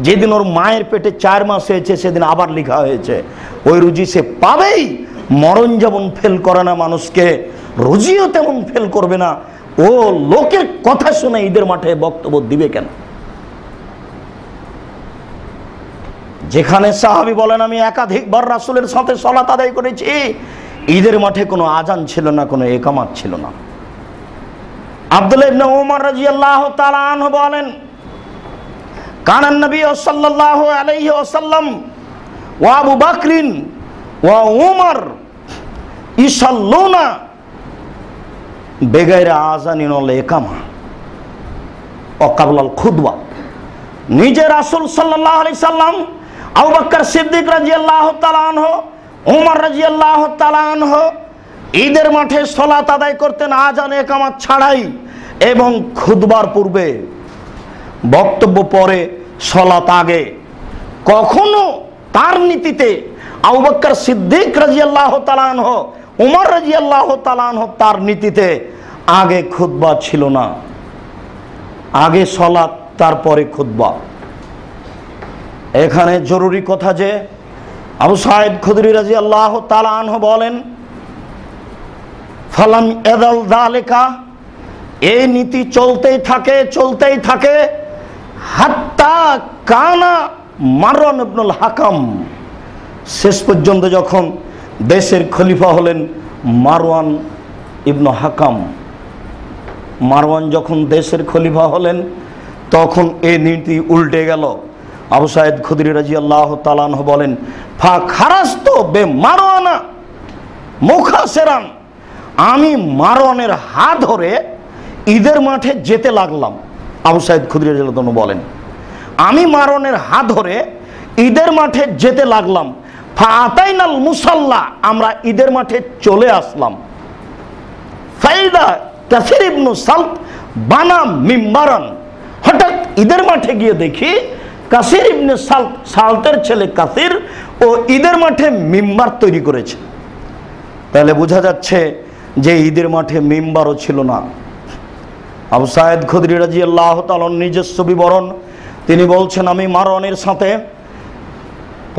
যেদিন ওর মায়ের পেটে 4 মাস হয়েছে সেদিন আবার লেখা হয়েছে, ওই রুজি সে পাবেই। মরণ যেমন ফেল করে না মানুষকে, রুজিও তেমন ফেল করবে না। ও লোকের কথা শুনে ঈদের মাঠে বক্তব্য দিবে কেন? যেখানে সাহাবী বলেন, আমি একাধিকবার রাসূলের সাথে সালাত আদায় করেছি, ঈদের মাঠে কোনো আজান ছিল না, কোনো ইকামত ছিল না। আব্দুল্লাহ ইবনে উমর রাদিয়াল্লাহু তাআলা আনহু বলেন, কানান নবী সাল্লাল্লাহু আলাইহি ওয়াসাল্লাম ওয়া আবু বকরিন ওয়া উমর ইসাল্লুনা বেগাইরে আযানিন ওয়াল ইকামা ওয়া ক্বাবলাল খুতবা। নিজে রাসূল সাল্লাল্লাহু আলাইহি সাল্লাম, আবু বকর সিদ্দিক রাদিয়াল্লাহু তাআলা আনহু, উমর রাদিয়াল্লাহু তাআলা আনহু ঈদের মাঠে সালাত আদায় করতেন আযান ইকামত ছাড়াই, এবং খুতবার পূর্বে, বক্তব্য পরে, সালাত আগে। কখনো তার নীতিতে আবু বকর সিদ্দিক রাদিয়াল্লাহু তাআলা আনহু, উমর রাদিয়াল্লাহু তাআলা আনহু তার নীতিতে আগে খুতবা ছিল না, আগে সালাত তারপরে খুতবা। এখানে জরুরি কথা যে আবু সাঈদ খুদরি রাদিয়াল্লাহু তাআলা আনহু বলেন, ফালাম ইয়াদাল যালিকা, এই নীতি চলতেই থাকে, চলতেই থাকে, হাত্তা কানা মারওয়ান ইবনুল হাকাম, শেষ পর্যন্ত যখন দেশের খলিফা হলেন মারওয়ান ইবনে হাকাম, মারওয়ান যখন দেশের খলিফা হলেন তখন এই নীতি উল্টে গেল। আবু সাঈদ খুদরি রাদিয়াল্লাহু তাআলা আনহু বলেন, ফা খারাজতু বে মারওয়ানা মুখাসিরান, আমি মারওয়ানের হাত ধরে ঈদের মাঠে যেতে লাগলাম। আবু সাঈদ খুদরি রাদিয়াল্লাহু তাআলা বলেন, আমি মারওয়ানের হাত ধরে ঈদের মাঠে যেতে লাগলাম। ফা আতাইনাল মুসাল্লা, আমরা ঈদের মাঠে চলে আসলাম। ফাইদা কাসির ইবনে সালত বানা মিম্বারান, হঠাৎ ঈদের মাঠে গিয়ে দেখি কাসির ইবনে সালত, সালতের ছেলে কাসির, ও ঈদের মাঠে মিম্বার তৈরি করেছে। তাহলে বোঝা যাচ্ছে যে ঈদের মাঠে মিম্বারও ছিল না। আবু সাঈদ খুদরি রাদিয়াল্লাহু তাআলার নিজস্ব বিবরণ, তিনি বলছেন, আমি মারওয়ানের সাথে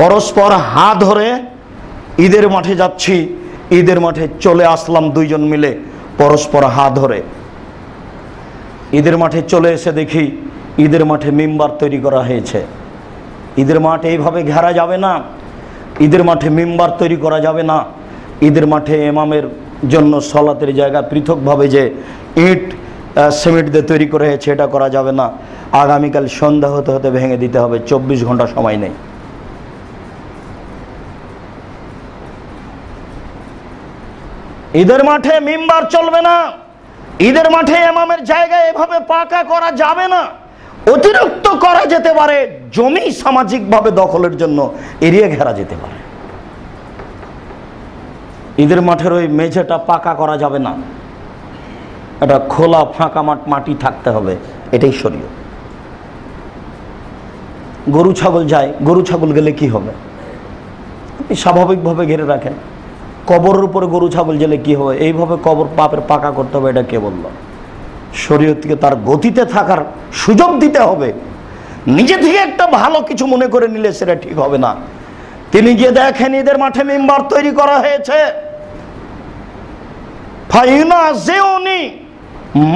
পরস্পর হাত ধরে ঈদের মাঠে যাচ্ছি, ঈদের মাঠে চলে আসলাম দুইজন মিলে পরস্পর হাত ধরে। ঈদের মাঠে চলে এসে দেখি ঈদের মাঠে মিম্বার তৈরি করা হয়েছে। ঈদের মাঠ এইভাবে ঘেরা যাবে না, ঈদের মাঠে মিম্বার তৈরি করা যাবে না। ঈদের মাঠে ইমামের জন্য সালাতের জায়গা পৃথকভাবে যে ইট সিমেন্ট দিয়ে তৈরি করা হয়েছে, এটা করা যাবে না। আগামীকাল সন্ধ্যা হতে হতে ভেঙে দিতে হবে, 24 ঘন্টা সময় নেই। ঈদের মাঠে মিম্বার চলবে না, ঈদের মাঠে ইমামের জায়গায় এভাবে পাকা করা যাবে না। অতিরিক্ত করা যেতে পারে, জমি সামাজিকভাবে দখলের জন্য এরিয়া ঘেরা যেতে পারে। ঈদের মাঠের ওই মেঝেটা পাকা করা যাবে না, এটা খোলা ফাঁকা মাটি থাকতে হবে, এটাই শরীয়ত। গরু ছাগল যায়, গরু ছাগল গেলে কি হবে? আপনি স্বাভাবিকভাবে ঘিরে রাখেন। কবরের উপরে গরু ছাগল গেলে কি হবে? এইভাবে কবর পাপের পাকা করতে হবে, এটা কে বলল? শরীয়তকে তার গতিতে থাকার সুযোগ দিতে হবে। নিজে থেকে একটা ভালো কিছু মনে করে নিলে সেটা ঠিক হবে না। তিনি গিয়ে দেখেন ঈদের মাঠে মিম্বার তৈরি করা হয়েছে।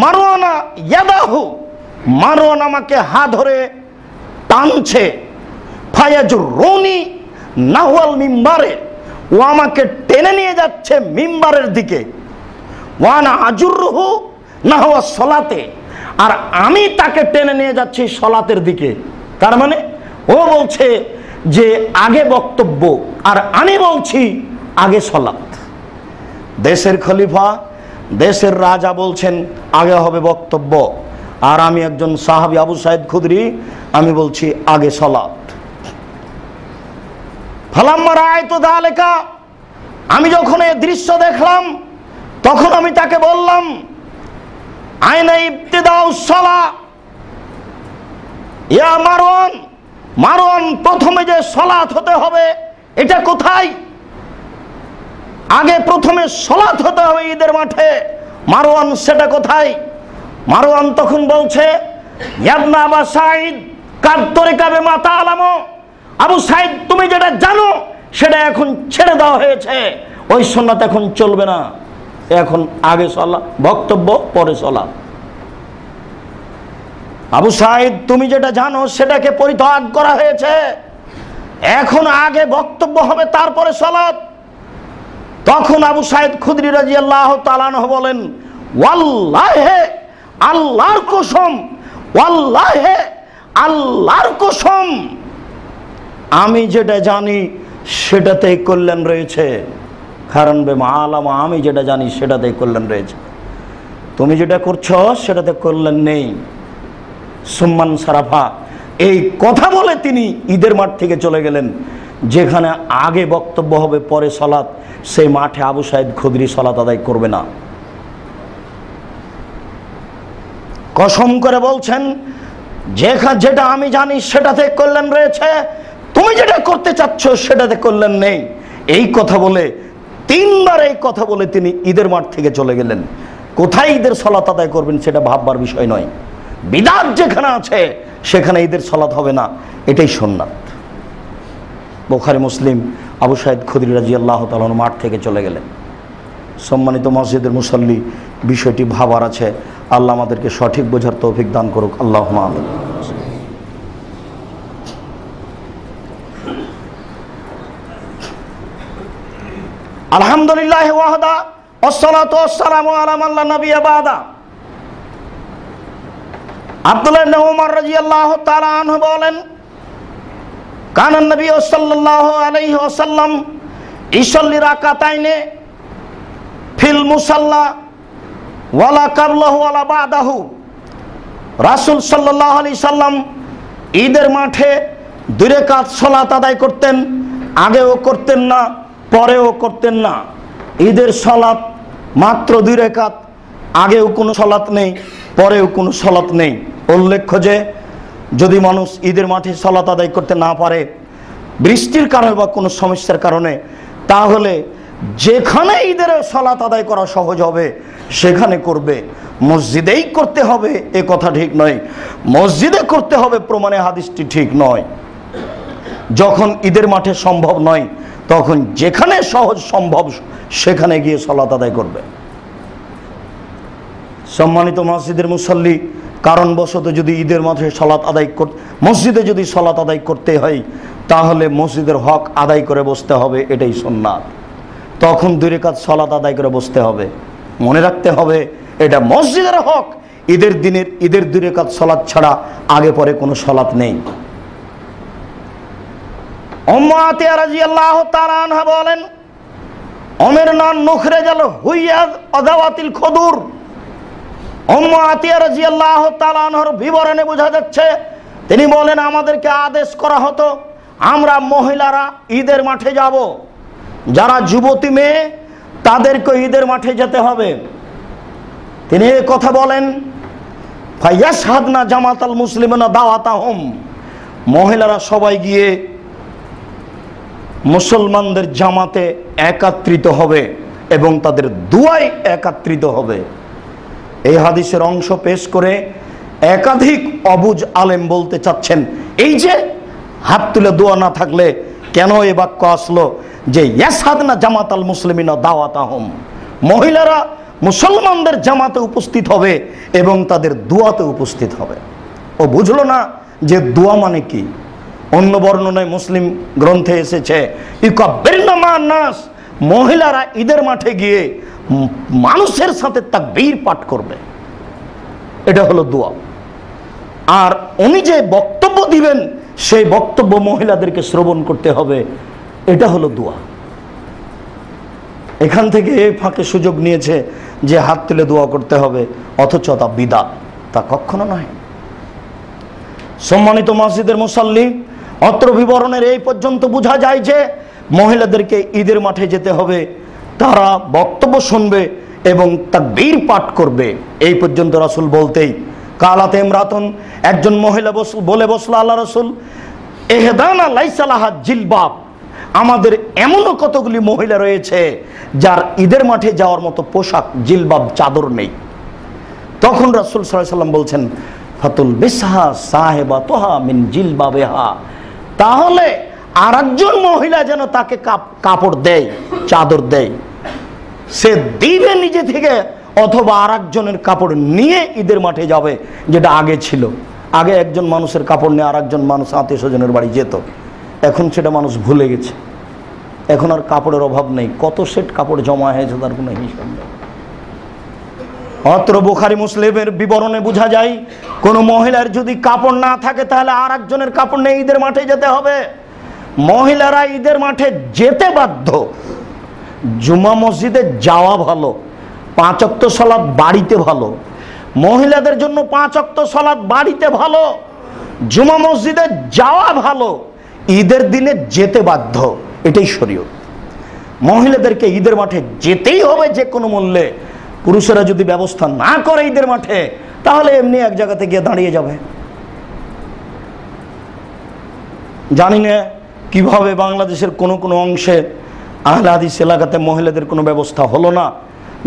মারওয়ানা ইয়াদাহু, মারওয়ান আমাকে হাত ধরে টানছে। ফায়াজুরুনি নাহওয়াল মিম্বারে, ও আমাকে টেনে নিয়ে যাচ্ছে মিম্বারের দিকে। ওয়ানা আজুরহু নাহওয়া সলাতে, আর আমি তাকে টেনে নিয়ে যাচ্ছি সলাতের দিকে। তার মানে ও বলছে যে আগে বক্তব্য, আর আমি বলছি আগে সলাত। দেশের খলিফা, দেশের রাজা বলছেন আগে হবে বক্তব্য, আর আমি একজন সাহাবী আবু সাইদ খুদরি, আমি বলছি আগে সলাত। ফালাম্মা রাআইতু যালিকা, আমি যখন এই দৃশ্য দেখলাম তখন আমি তাকে বললাম আইনা ইবতিদাউস সালাহ ইয়া মারওয়ান, মারওয়ান প্রথমে যে সলাত হতে হবে এটা কোথায়? আগে প্রথমে সলাত হতে হবে ঈদের মাঠে, মারওয়ান সেটা কোথায়? মারওয়ান তখন বলছে ইয়াবনা আবা সাঈদ কাদ তরিকা বিমা তা'লামু, আবু সাঈদ তুমি যেটা জানো সেটা এখন ছেড়ে দেওয়া হয়েছে, ওই সুন্নাত এখন চলবে না, এখন আগে সালাত, বক্তব্য পরে সালাত। আবু সাঈদ তুমি যেটা জানো সেটাকে পরিত্যাগ করা হয়েছে, এখন আগে বক্তব্য হবে তারপরে সালাত। তখন আবু সাঈদ খুদরি রাদিয়াল্লাহু তাআলা আনহু বলেন ওয়াল্লাহি, আল্লাহর কসম, ওয়াল্লাহি আল্লাহর কসম, আমি যেটা জানি সেটাতেই কল্যাণ রয়েছে। কারণ বেমা আলামা, আমি যেটা জানি সেটাতেই কল্যাণ রয়েছে, তুমি যেটা করছো সেটাতে কল্যাণ নেই। সুম্মান সারাফা, এই কথা বলে তিনি ঈদের মাঠ থেকে চলে গেলেন। যেখানে আগে বক্তব্য হবে পরে সালাত, সেই মাঠে আবু সাঈদ খুদরি সালাত আদায় করবে না। কসম করে বলছেন যেটা আমি জানি সেটাতে কল্যাণ রয়েছে, তুমি যেটা করতে চাচ্ছ সেটাতে কল্যাণ নেই। এই কথা বলে, তিনবার এই কথা বলে তিনি ঈদের মাঠ থেকে চলে গেলেন। কোথায় ঈদের সালাত আদায় করবেন সেটা ভাববার বিষয় নয়। বিদআত যেখানে আছে সেখানে ঈদের সালাত হবে না, এটাই সুন্নাত। বুখারী মুসলিম, আবু সাঈদ খুদরি রাদিয়াল্লাহু তাআলা মাঠ থেকে চলে গেলেন। সম্মানিত মসজিদের মুসল্লি, বিষয়টি ভাবার আছে। আল্লাহ আমাদেরকে সঠিক বোঝার তৌফিক দান করুক, আল্লাহুম্মা আমিন। আলহামদুলিল্লাহ ওয়াহদা ওয়াসসালাতু ওয়াসসালামু আলা মান লা নাবিয়্যা বাদা। আব্দুল্লাহ ইবনে উমর রাদিয়াল্লাহু তাআলা আনহু বলেন কানান নবী সাল্লাল্লাহু আলাইহি ওয়াসাল্লাম ইসাল্লি রাকাতাইনে ফিল মুসাল্লা ওয়ালা কাবলাহু ওয়ালা বাদাহু। রাসূল সাল্লাল্লাহু আলাইহি সাল্লাম ঈদের মাঠে 2 রাকাত সালাত আদায় করতেন, আগেও করতেন না, পরেও করতেন না। ঈদের সালাত মাত্র 2 রাকাত, আগেও কোনো সালাত নেই, পরেও কোনো সালাত নেই। উল্লেখ্য যে যদি মানুষ ঈদের মাঠে সালাত আদায় করতে না পারে, বৃষ্টির কারণে বা কোনো সমস্যার কারণে, তাহলে যেখানে ঈদের সালাত আদায় করা সহজ হবে সেখানে করবে। মসজিদেই করতে হবে এ কথা ঠিক নয়, মসজিদে করতে হবে প্রমাণে হাদিসটি ঠিক নয়। যখন ঈদের মাঠে সম্ভব নয় তখন যেখানে সহজ সম্ভব সেখানে গিয়ে সালাত আদায় করবে। সম্মানিত মসজিদের মুসল্লি, কারণবশত যদি ঈদের মাঠে সালাত আদায় মসজিদে যদি সালাত আদায় করতে হয় তাহলে মসজিদের হক আদায় করে বসতে হবে, এটাই সুন্নাত। তখন 2 রাকাত সালাত আদায় করে বসতে হবে। মনে রাখতে হবে এটা মসজিদের হক। ঈদের দিনের ঈদের 2 রাকাত সালাত ছাড়া আগে পরে কোনো সালাত নেই। উম্মু আতিয়া রাদিয়াল্লাহু তাআলা আনহা বলেন উমিরনা নুখরিজাল হুইয়া আযাওয়াতিল খুদুর। উম্মু আতিয়া রাদিয়াল্লাহু তাআলা আনহার বিবরণে বোঝা যাচ্ছে তিনি বলেন আমাদেরকে আদেশ করা হতো আমরা মহিলারা ঈদের মাঠে যাব, যারা যুবতী মেয়ে তাদেরকে ঈদের মাঠে যেতে হবে। তিনি এই কথা বলেন, ফায়াশহাদনা জামাতাল মুসলিমিনা দাওয়াতাহুম, মহিলারা সবাই গিয়ে মুসলমানদের জামাতে একত্রিত হবে এবং তাদের দুয়ায় একত্রিত হবে। এই হাদিসের অংশ পেশ করে একাধিক অবুজ আলেম বলতে চাচ্ছেন, এই যে হাত তুলে দোয়া না থাকলে কেন এই বাক্য আসলো যে ইয়াশহাদনা জামাতাল মুসলিমিনা দাওয়াতাহুম, মহিলারা মুসলমানদের জামাতে উপস্থিত হবে এবং তাদের দোয়াতে উপস্থিত হবে। ও বুঝলো না যে দোয়া মানে কি। অন্য বর্ণনায় মুসলিম গ্রন্থে এসেছে ইউকাব্বিরনা মা'আন নাস, মহিলারা ঈদের মাঠে গিয়ে মানুষের সাথে তাকবীর পাঠ করবে, এটা হলো দোয়া। আর উনি যে বক্তব্য দিবেন সেই বক্তব্য মহিলাদেরকে শ্রবণ করতে হবে, এটা হলো দোয়া। এখান থেকে এই ফাঁকে সুযোগ নিয়েছে যে হাত তুলে দোয়া করতে হবে, অথচ তা বিদআত, তা কখনো নয়। সম্মানিত মসজিদের মুসাল্লি, অত্র বিবরণের এই পর্যন্ত বোঝা যায় যে মহিলাদেরকে ঈদের মাঠে যেতে হবে, তারা বক্তব্য শুনবে এবং তাকবীর পাঠ করবে। এই পর্যন্ত রাসূল বলতেই কালাতে ইমরাতুন, একজন মহিলা বলে বসলো, আল্লাহ রাসূল, ইহদানা লাইসা লাহা জিলবাব, আমাদের এমনও কতগুলি মহিলা রয়েছে যার ঈদের মাঠে যাওয়ার মতো পোশাক, জিলবাব, চাদর নেই। তখন রাসূল সাল্লাল্লাহু আলাইহি ওয়াসাল্লাম বলছেন, ফাতুল বিসহা সাহেবাতুহা মিন জিলবাবিহা, তাহলে আরেকজন মহিলা যেন তাকে কাপড় দেয়, চাদর দেয়, সে দিবে নিজে থেকে, অথবা আরেকজনের কাপড় নিয়ে ঈদের মাঠে যাবে, যেটা আগে ছিল। আগে একজন মানুষের কাপড় নিয়ে আরেকজন মানুষ আত্মীয় স্বজনের বাড়ি যেত, এখন সেটা মানুষ ভুলে গেছে। এখন আর কাপড়ের অভাব নেই, কত সেট কাপড় জমা হয়েছে তার কোনো হিসাব নেই। অত্র বুখারী মুসলিমের বিবরণে বোঝা যায়, কোন মহিলার যদি কাপড় না থাকে তাহলে আর একজনের কাপড় নিয়ে ঈদের মাঠে যেতে হবে। মহিলারা ঈদের মাঠে যেতে বাধ্য। জুমা মসজিদে যাওয়া ভালো, 5 ওয়াক্ত সালাত বাড়িতে ভালো। মহিলাদের জন্য 5 ওয়াক্ত সালাত বাড়িতে ভালো, জুমা মসজিদে যাওয়া ভালো, ঈদের দিনে যেতে বাধ্য, এটাই শরীয়ত। মহিলাদেরকে ঈদের মাঠে যেতেই হবে যে কোনো মূল্যে। পুরুষেরা যদি ব্যবস্থা না করে ঈদের মাঠে, তাহলে এমনি এক জায়গাতে গিয়ে দাঁড়িয়ে যাবে। জানি না কিভাবে বাংলাদেশের কোনো কোনো অংশে আহলে হাদিস এলাকাতে মহিলাদের কোনো ব্যবস্থা হলো না।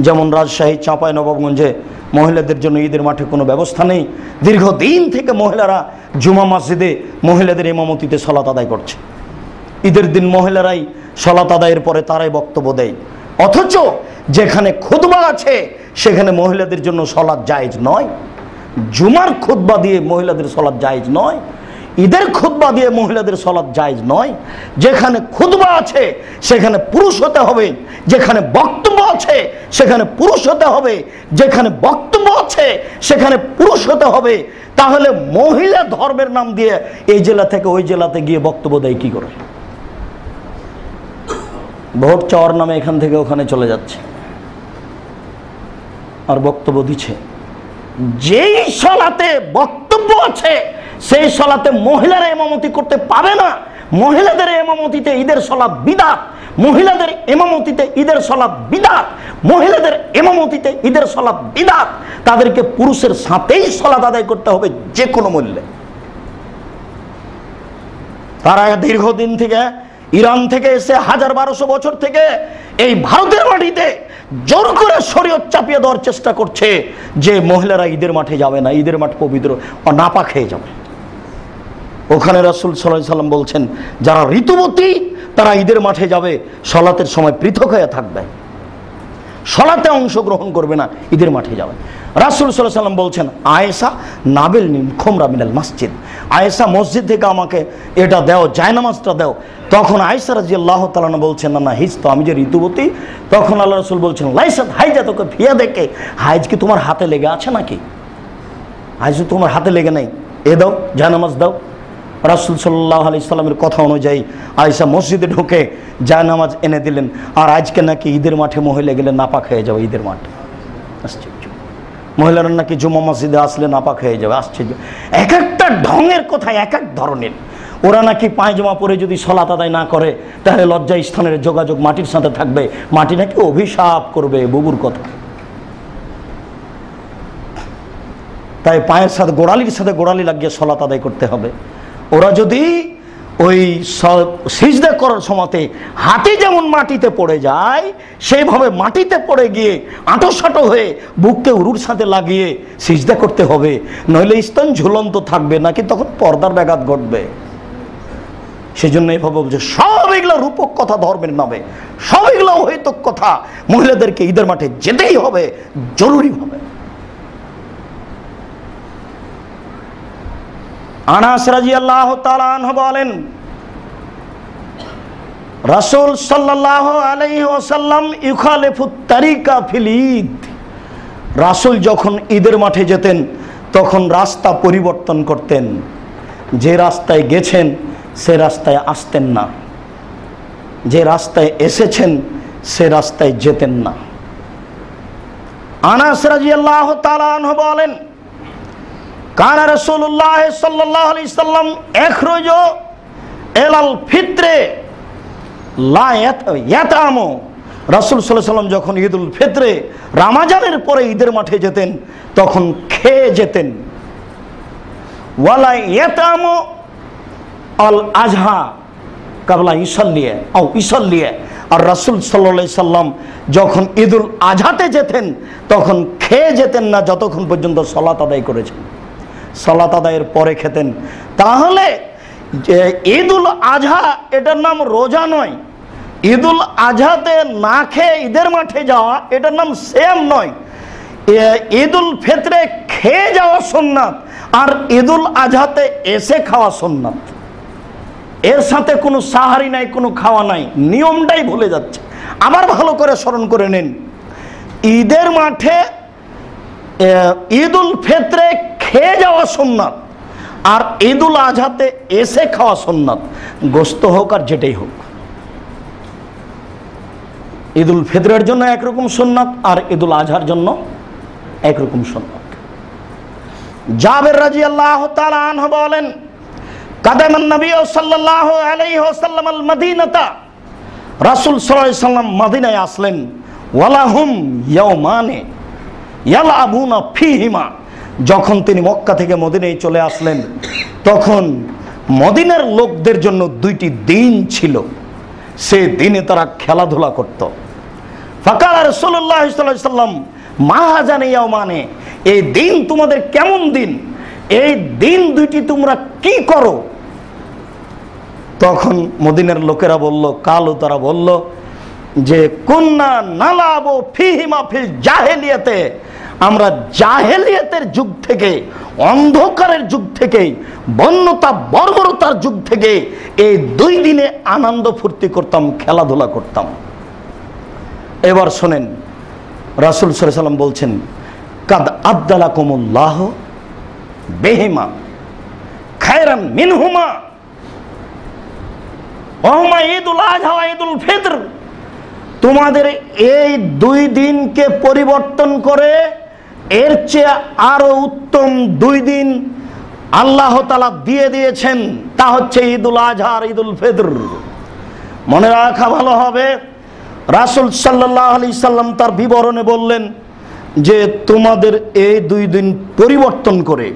যেমন রাজশাহী, চাঁপাইনবাবগঞ্জে মহিলাদের জন্য ঈদের মাঠে কোনো ব্যবস্থা নেই। দীর্ঘদিন থেকে মহিলারা জুমা মসজিদে মহিলাদের ইমামতিতে সালাত আদায় করছে। ঈদের দিন মহিলারাই সালাত আদায়ের পরে তারাই বক্তব্য দেয়, অথচ যেখানে খুতবা আছে সেখানে মহিলাদের জন্য সালাত জায়েজ নয়। জুমার খুতবা দিয়ে মহিলাদের সালাত জায়েজ নয়, ঈদের খুতবা দিয়ে মহিলাদের সালাত জায়েজ নয়। যেখানে খুতবা আছে সেখানে পুরুষ হতে হবে, যেখানে বক্তব্য আছে সেখানে পুরুষ হতে হবে, যেখানে বক্তব্য আছে সেখানে পুরুষ হতে হবে। তাহলে মহিলা ধর্মের নাম দিয়ে এই জেলা থেকে ওই জেলাতে গিয়ে বক্তব্য দেয় কি করে? ভোট চাওয়ার নামে এখান থেকে ওখানে চলে যাচ্ছে আর বক্তব্য দিচ্ছে। যেই সালাতে বক্তব্য আছে সেই সালাতে মহিলারা ইমামতি করতে পাবে না। মহিলাদের ইমামতিতে ঈদের সালাত বিদআত, মহিলাদের ইমামতিতে ঈদের সালাত বিদআত, মহিলাদের ইমামতিতে ঈদের সালাত বিদআত। তাদেরকে পুরুষের সাথেই সালাত আদায় করতে হবে যে কোনো মূল্যে। তারা দীর্ঘদিন থেকে ইরান থেকে এসে 1200 বছর থেকে এই ভারতের মাটিতে জোর করে শরীয়ত চাপিয়ে দেওয়ার চেষ্টা করছে যে মহিলারা ঈদের মাঠে যাবে না, ঈদের মাঠ পবিত্র, নাপাক হয়ে যাবে। ওখানে রাসূল সাল্লাল্লাহু আলাইহি সাল্লাম বলছেন, যারা ঋতুবতী তারা ঈদের মাঠে যাবে, সালাতের সময় পৃথক হয়ে থাকবে, সালাতে অংশগ্রহণ করবে না, ঈদের মাঠে যাবে। রাসূল সাল্লাল্লাহু আলাইহি সাল্লাম বলছেন, আয়েশা নাবিলনি খুমরা মিনাল মসজিদ, আয়েশা মসজিদ থেকে আমাকে এটা দাও, জায়নামাজটা দাও। তখন আয়েশা রাদিয়াল্লাহু তাআলা আনহা বলছেন, না না হিজ তো, আমি যে ঋতুবতী। তখন আল্লাহ রাসূল বলছেন, লাইসাত হাইজাতুকা ফিয়া দেখে, হাইজ কি তোমার হাতে লেগে আছে নাকি? হাইজ তোমার হাতে লেগে নেই, এ দাও, জায়নামাজ দাও। রাসূল সাল্লাল্লাহু আলাইহি সাল্লামের কথা অনুযায়ী আয়েশা মসজিদে ঢুকে জায়নামাজ এনে দিলেন। আর আজকে নাকি ঈদের মাঠে মহিলা গেলে নাপাক হয়ে যাবে। ঈদের মাঠ আশ্চর্য, মহিলারা নাকি জুমা মসজিদে আসলে নাপাক হয়ে যাবে। আশ্চর্য, এক একটা ঢঙের কথা এক এক ধরনের। ওরা নাকি পায়জামা পরে যদি সালাত আদায় না করে তাহলে লজ্জা স্থানের যোগাযোগ মাটির সাথে থাকবে, মাটি নাকি অভিশাপ করবে, বুবুর কথা। তাই পায়ের সাথে গোড়ালি লাগিয়ে সালাত আদায় করতে হবে। ওরা যদি ওই সিজদা করার সময়তে হাতে যেমন মাটিতে পড়ে যায় সেইভাবে মাটিতে পড়ে গিয়ে আঁটোসাঁটো হয়ে বুককে উরুর সাথে লাগিয়ে সিজদা করতে হবে, নইলে স্তন ঝুলন্ত থাকবে, নাকি তখন পর্দার ব্যাঘাত ঘটবে। সেই জন্য এইভাবে বলছে সব এগুলো রূপক কথা ধর্মের নামে, সব এগুলো অহেতুক কথা। মহিলাদেরকে ঈদের মাঠে যেতেই হবে, জরুরি হবে। আনাস রাদিয়াল্লাহু তাআলা আনহু বলেন, রাসূল সাল্লাল্লাহু আলাইহি ওয়াসাল্লাম ইউখালিফুত তারিকা ফিল ঈদ। রাসূল যখন ঈদের মাঠে যেতেন তখন রাস্তা পরিবর্তন করতেন, যে রাস্তায় গেছেন সে রাস্তায় আসতেন না, যে রাস্তায় এসেছেন সে রাস্তায় যেতেন না। আনাস রাদিয়াল্লাহু তাআলা আনহু বলেন, কানা রাসূলুল্লাহ সাল্লাল্লাহু আলাইহি সাল্লাম ইখরুজু ইলাল ফিত্রে লা ইয়াতামু। রাসূল সাল্লাল্লাহু আলাইহি সাল্লাম যখন ঈদুল ফিত্রে রমজানের পরে ঈদের মাঠে যেতেন তখন খেয়ে যেতেন। ওয়ালা ইয়াতামু আল আজহা কাবলা ইসাল্লিয়ে আও ইসাল্লিয়ে। আর রাসূল সাল্লাল্লাহু আলাইহি সাল্লাম যখন ঈদুল আজহাতে যেতেন তখন খেয়ে যেতেন না যতক্ষণ পর্যন্ত সালাত আদায় করেছেন। সালাত আদায়ের পরে খেতেন। তাহলে যে ঈদুল আজহা এটার নাম রোজা নয়, ঈদুল আজহাতে না খেয়ে ঈদের মাঠে যাওয়া এটার নাম সিয়াম নয়। ঈদুল ফিতরে খেয়ে যাওয়া সুন্নাত, আর ঈদুল আজহাতে এসে খাওয়া সুন্নাত। এর সাথে কোনো সাহারি নাই, কোনো খাওয়া নাই, নিয়মটাই ভুলে যাচ্ছে। আবার ভালো করে স্মরণ করে নিন, ঈদের মাঠে ঈদুল ফিতরে খেয়ে যাওয়া সুন্নাত, আর ঈদুল আজহাতে এসে খাওয়া সুন্নাত। গোস্ত হোক আর যেটাই হোক, ঈদুল ফিতরের জন্য একরকম সুন্নাত আর ঈদুল আজহার জন্য একরকম সুন্নাত। জাবের রাদিয়াল্লাহু তাআলা আনহু বলেন, কাদামান নবী সাল্লাল্লাহু আলাইহি ওয়াসাল্লাম আল মদিনাতা। রাসূল সাল্লাল্লাহু আলাইহি ওয়াসাল্লাম মদিনায় আসলেন। ওয়ালাহুম ইয়াওমানে ইয়ালাবুনা ফীহিমা। যখন তিনি মক্কা থেকে মদিনায় চলে আসলেন তখন মদিনার লোকদের জন্য দুইটি দিন ছিল, সে দিনে তারা খেলাধুলা করত। ফাকাল রাসূলুল্লাহ সাল্লাল্লাহু আলাইহি ওয়াসাল্লাম মা হাজানি ইয়াওমানে, এই দিন তোমাদের কেমন দিন, এই দিন দুইটি তোমরা কি করো? তখন মদিনার লোকেরা বলল, কালু তারা বলল যে কুন্না নালাবু ফীহিমা ফিল জাহেলিয়াতে, আমরা জাহেলিয়াতের যুগ থেকে, অন্ধকারের যুগ থেকে, বন্যতা বর্বরতার যুগ থেকে এই দুই দিনে আনন্দ ফুর্তি করতাম, খেলাধুলা করতাম। এবার শোনেন, রাসূল সাল্লাল্লাহু আলাইহি ওয়াসাল্লাম বলছেন, কাদ আবদালাকুমুল্লাহ বিহিমা খায়রান মিনহুমা ওহুমা ঈদুল আযহা ওয়া ঈদুল ফিতর। তোমাদের এই দুই দিনকে পরিবর্তন করে এর চেয়ে আরো উত্তম দুই দিন আল্লাহ তাআলা দিয়ে দিয়েছেন, তা হচ্ছে ঈদুল আযহা আর ঈদুল ফিতর। মনে রাখা ভালো হবে, রাসূল সাল্লাল্লাহু আলাইহি সাল্লাম তার বিবরণে বললেন যে তোমাদের এই দুই দিন পরিবর্তন করে,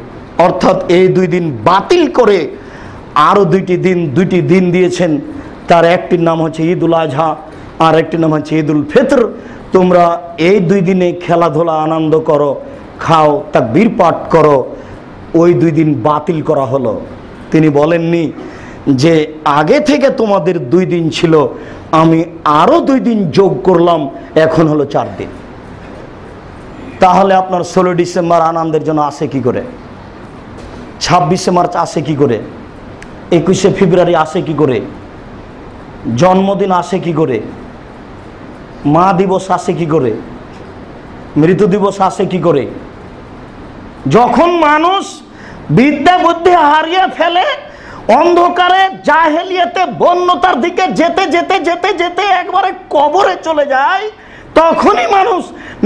অর্থাৎ এই দুই দিন বাতিল করে আরো দুইটি দিন দিয়েছেন। তার একটির নাম হচ্ছে ঈদুল আযহা আর একটির নাম হচ্ছে ঈদুল ফিতর। তোমরা এই দুই দিনে খেলাধুলা আনন্দ করো, খাও, তাকবীর পাঠ করো। ওই দুই দিন বাতিল করা হলো। তিনি বলেননি যে আগে থেকে তোমাদের দুই দিন ছিল, আমি আরো দুই দিন যোগ করলাম, এখন হলো 4 দিন। তাহলে আপনার 16 ডিসেম্বর আনন্দের জন্য আসে কি করে, 26শে মার্চ আসে কি করে, 21শে ফেব্রুয়ারি আসে কি করে, জন্মদিন আসে কি করে, মা দিবস আসে কি করে, মৃত্যু দিবস আসে কি করে? যখন মানুষ বিদ্যা বুদ্ধি হারিয়ে ফেলে, অন্ধকারে জাহেলিয়াতে বন্যতার দিকে যেতে যেতে যেতে যেতে একবারে কবরে চলে যায়, তখনই মানুষ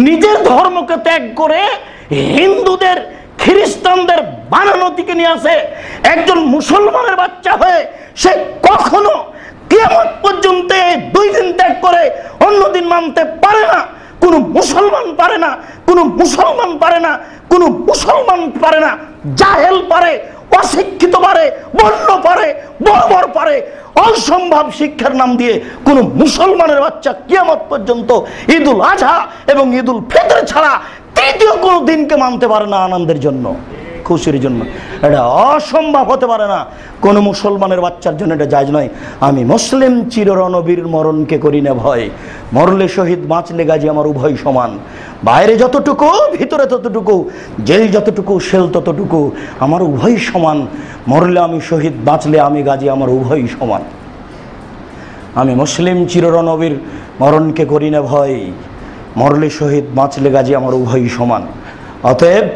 নিজের ধর্মকে ত্যাগ করে হিন্দুদের খ্রিস্টানদের বানানো দিকে নিয়ে আসে। একজন মুসলমানের বাচ্চা হয়ে সে কখনো কিয়ামত পর্যন্ত 2 দিন ত্যাগ করে অন্য দিন মানতে পারে না। কোন মুসলমান পারে না, কোন মুসলমান পারে না, কোন মুসলমান পারে না। জাহেল পারে, অশিক্ষিত পারে, বন্য পারে, বর্বর পারে। অসম্ভব শিক্ষার নাম দিয়ে কোন মুসলমানের বাচ্চা কিয়ামত পর্যন্ত ঈদুল আজহা এবং ঈদুল ফিতর ছাড়া তৃতীয় কোনো দিনকে মানতে পারে না আনন্দের জন্য, খুশির জন্য। এটা অসম্ভব হতে পারে না। কোন মুসলমানের বাচ্চার জন্য এটা জায়েজ নয়। আমি মুসলিম চিররণবীর মরণকে করি না ভয়, মরলে শহীদ বাঁচলে গাজী আমার উভয় সমান। বাইরে যতটুকু ভিতরে ততটুকু, জেল যতটুকু সেল ততটুকু, আমার উভয় সমান। মরলে আমি শহীদ, বাঁচলে আমি গাজী আমার উভয় সমান। আমি মুসলিম চিররণবীর মরণকে করি না ভয়, মরলে শহীদ বাঁচলে গাজী আমার উভয় সমান। অতএব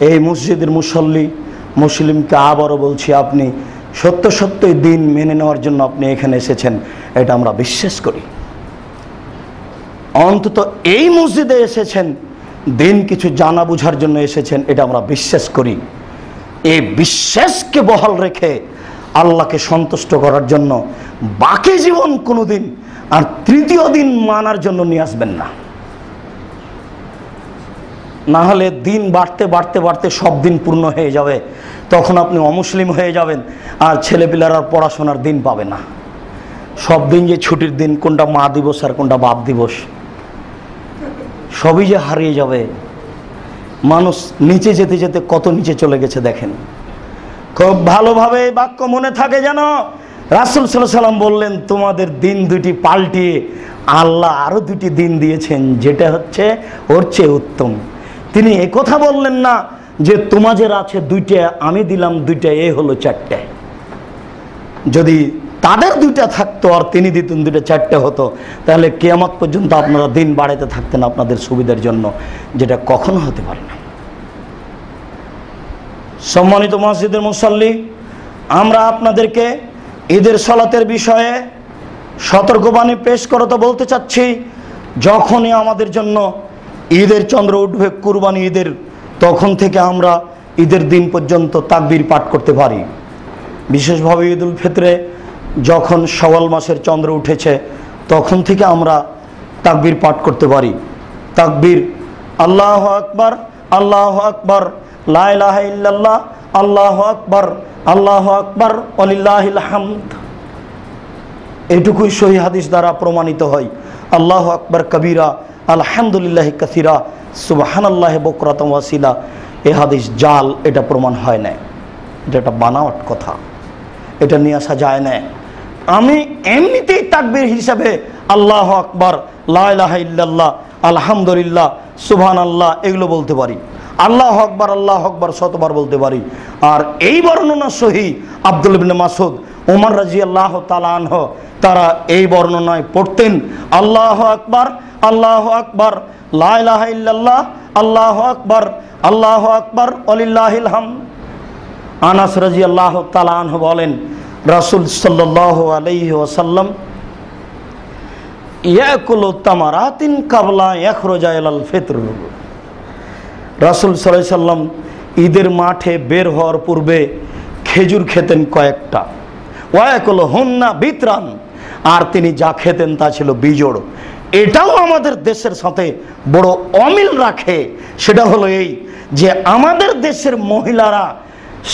এই মসজিদের মুসল্লি মুসলিমকে আবারও বলছি, আপনি সত্য সত্যই দিন মেনে নেওয়ার জন্য আপনি এখানে এসেছেন, এটা আমরা বিশ্বাস করি। অন্তত এই মসজিদে এসেছেন দিন কিছু জানা বুঝার জন্য এসেছেন, এটা আমরা বিশ্বাস করি। এই বিশ্বাসকে বহাল রেখে আল্লাহকে সন্তুষ্ট করার জন্য বাকি জীবন কোনোদিন আর তৃতীয় দিন মানার জন্য নিয়ে আসবেন না। না হলে দিন বাড়তে বাড়তে বাড়তে সব দিন পূর্ণ হয়ে যাবে, তখন আপনি অমুসলিম হয়ে যাবেন, আর ছেলেপিলারা পড়াশোনার দিন পাবে না। সব দিন যে ছুটির দিন, কোনটা মা দিবস আর কোনটা বাপ দিবস, সবই যে হারিয়ে যাবে। মানুষ নিচে যেতে যেতে কত নিচে চলে গেছে দেখেন। খুব ভালোভাবে এই বাক্য মনে থাকে যেন। রাসূল সাল্লাল্লাহু আলাইহি ওয়াসাল্লাম বললেন, তোমাদের দিন দুটি পাল্টিয়ে আল্লাহ আরো 2টি দিন দিয়েছেন, যেটা হচ্ছে ওর চেয়ে উত্তম। তিনি একথা বললেন না যে তোমাদের আছে 2টা, আমি দিলাম 2টা, এ হলো 4টে। যদি তাদের 2টা থাকতো আর তিনি দিতেন 2টা, 4টে হতো, তাহলে কিয়ামত পর্যন্ত আপনারা দিন বাড়াতে থাকতেন আপনাদের সুবিধার জন্য, যেটা কখনো হতে পারে না। সম্মানিত মসজিদের মুসল্লি, আমরা আপনাদেরকে ঈদের সালাতের বিষয়ে সতর্কবাণী পেশ করতে বলতে চাচ্ছি। যখনই আমাদের জন্য ঈদের চন্দ্র উঠবে, কুরবানি ঈদের, তখন থেকে আমরা ঈদের দিন পর্যন্ত তাকবীর পাঠ করতে পারি। বিশেষভাবে ঈদুল ফিতরে যখন শাওয়াল মাসের চন্দ্র উঠেছে, তখন থেকে আমরা তাকবীর পাঠ করতে পারি। তাকবীর, আল্লাহু আকবার, আল্লাহু আকবার, লা ইলাহা ইল্লাল্লাহ, আল্লাহু আকবার, আল্লাহু আকবার, ওয়ালিল্লাহিল হামদ। এটুকুই সহিহ হাদিস দ্বারা প্রমাণিত হয়। আল্লাহু আকবার কবীরা, আলহামদুলিল্লাহি কাসীরা, সুবহানাল্লাহি বুকরাতাম ওয়াসিলা, এই হাদিস জাল, এটা প্রমাণ হয় না। এটা একটা বানাওয়াট কথা, এটা নিয়ে আসা যায় না। আমি এমনিতেই তাকবীর হিসাবে আল্লাহু আকবার, লা ইলাহা ইল্লাল্লাহ, আলহামদুলিল্লাহ, সুবহানাল্লাহ এগুলো বলতে পারি। আল্লাহু আকবার, আল্লাহু আকবার শতবার বলতে পারি। আর এই বর্ণনা সহিহ আব্দুল্লাহ ইবনে মাসউদ, ওমর রাদিয়াল্লাহু তাআলা আনহু, তারা এই বর্ণনায় পড়তেন আল্লাহু আকবার, আল্লাহু আকবার, লা ইলাহা ইল্লাল্লাহ, আল্লাহু আকবার, আল্লাহু আকবার, ওয়ালিল্লাহিল হামদ। আনাস রাদিয়াল্লাহু তাআলা আনহু বলেন, রাসূল সাল্লাল্লাহু আলাইহি ওয়াসাল্লাম ইয়াকুলু তামারাতিন কাবলা ইয়াখরুজা ইলাল ফিতর। রাসূল সাল্লাল্লাহু আলাইহি ওয়াসাল্লাম ঈদের মাঠে বের হওয়ার পূর্বে খেজুর খেতেন কয়েকটা। ওয়াকুলু হুন্না বিতরান, আর তিনি যা খেতেন তা ছিল বিজোড়। এটাও আমাদের দেশের সাথে বড় অমিল রাখে। সেটা হলো এই যে আমাদের দেশের মহিলারা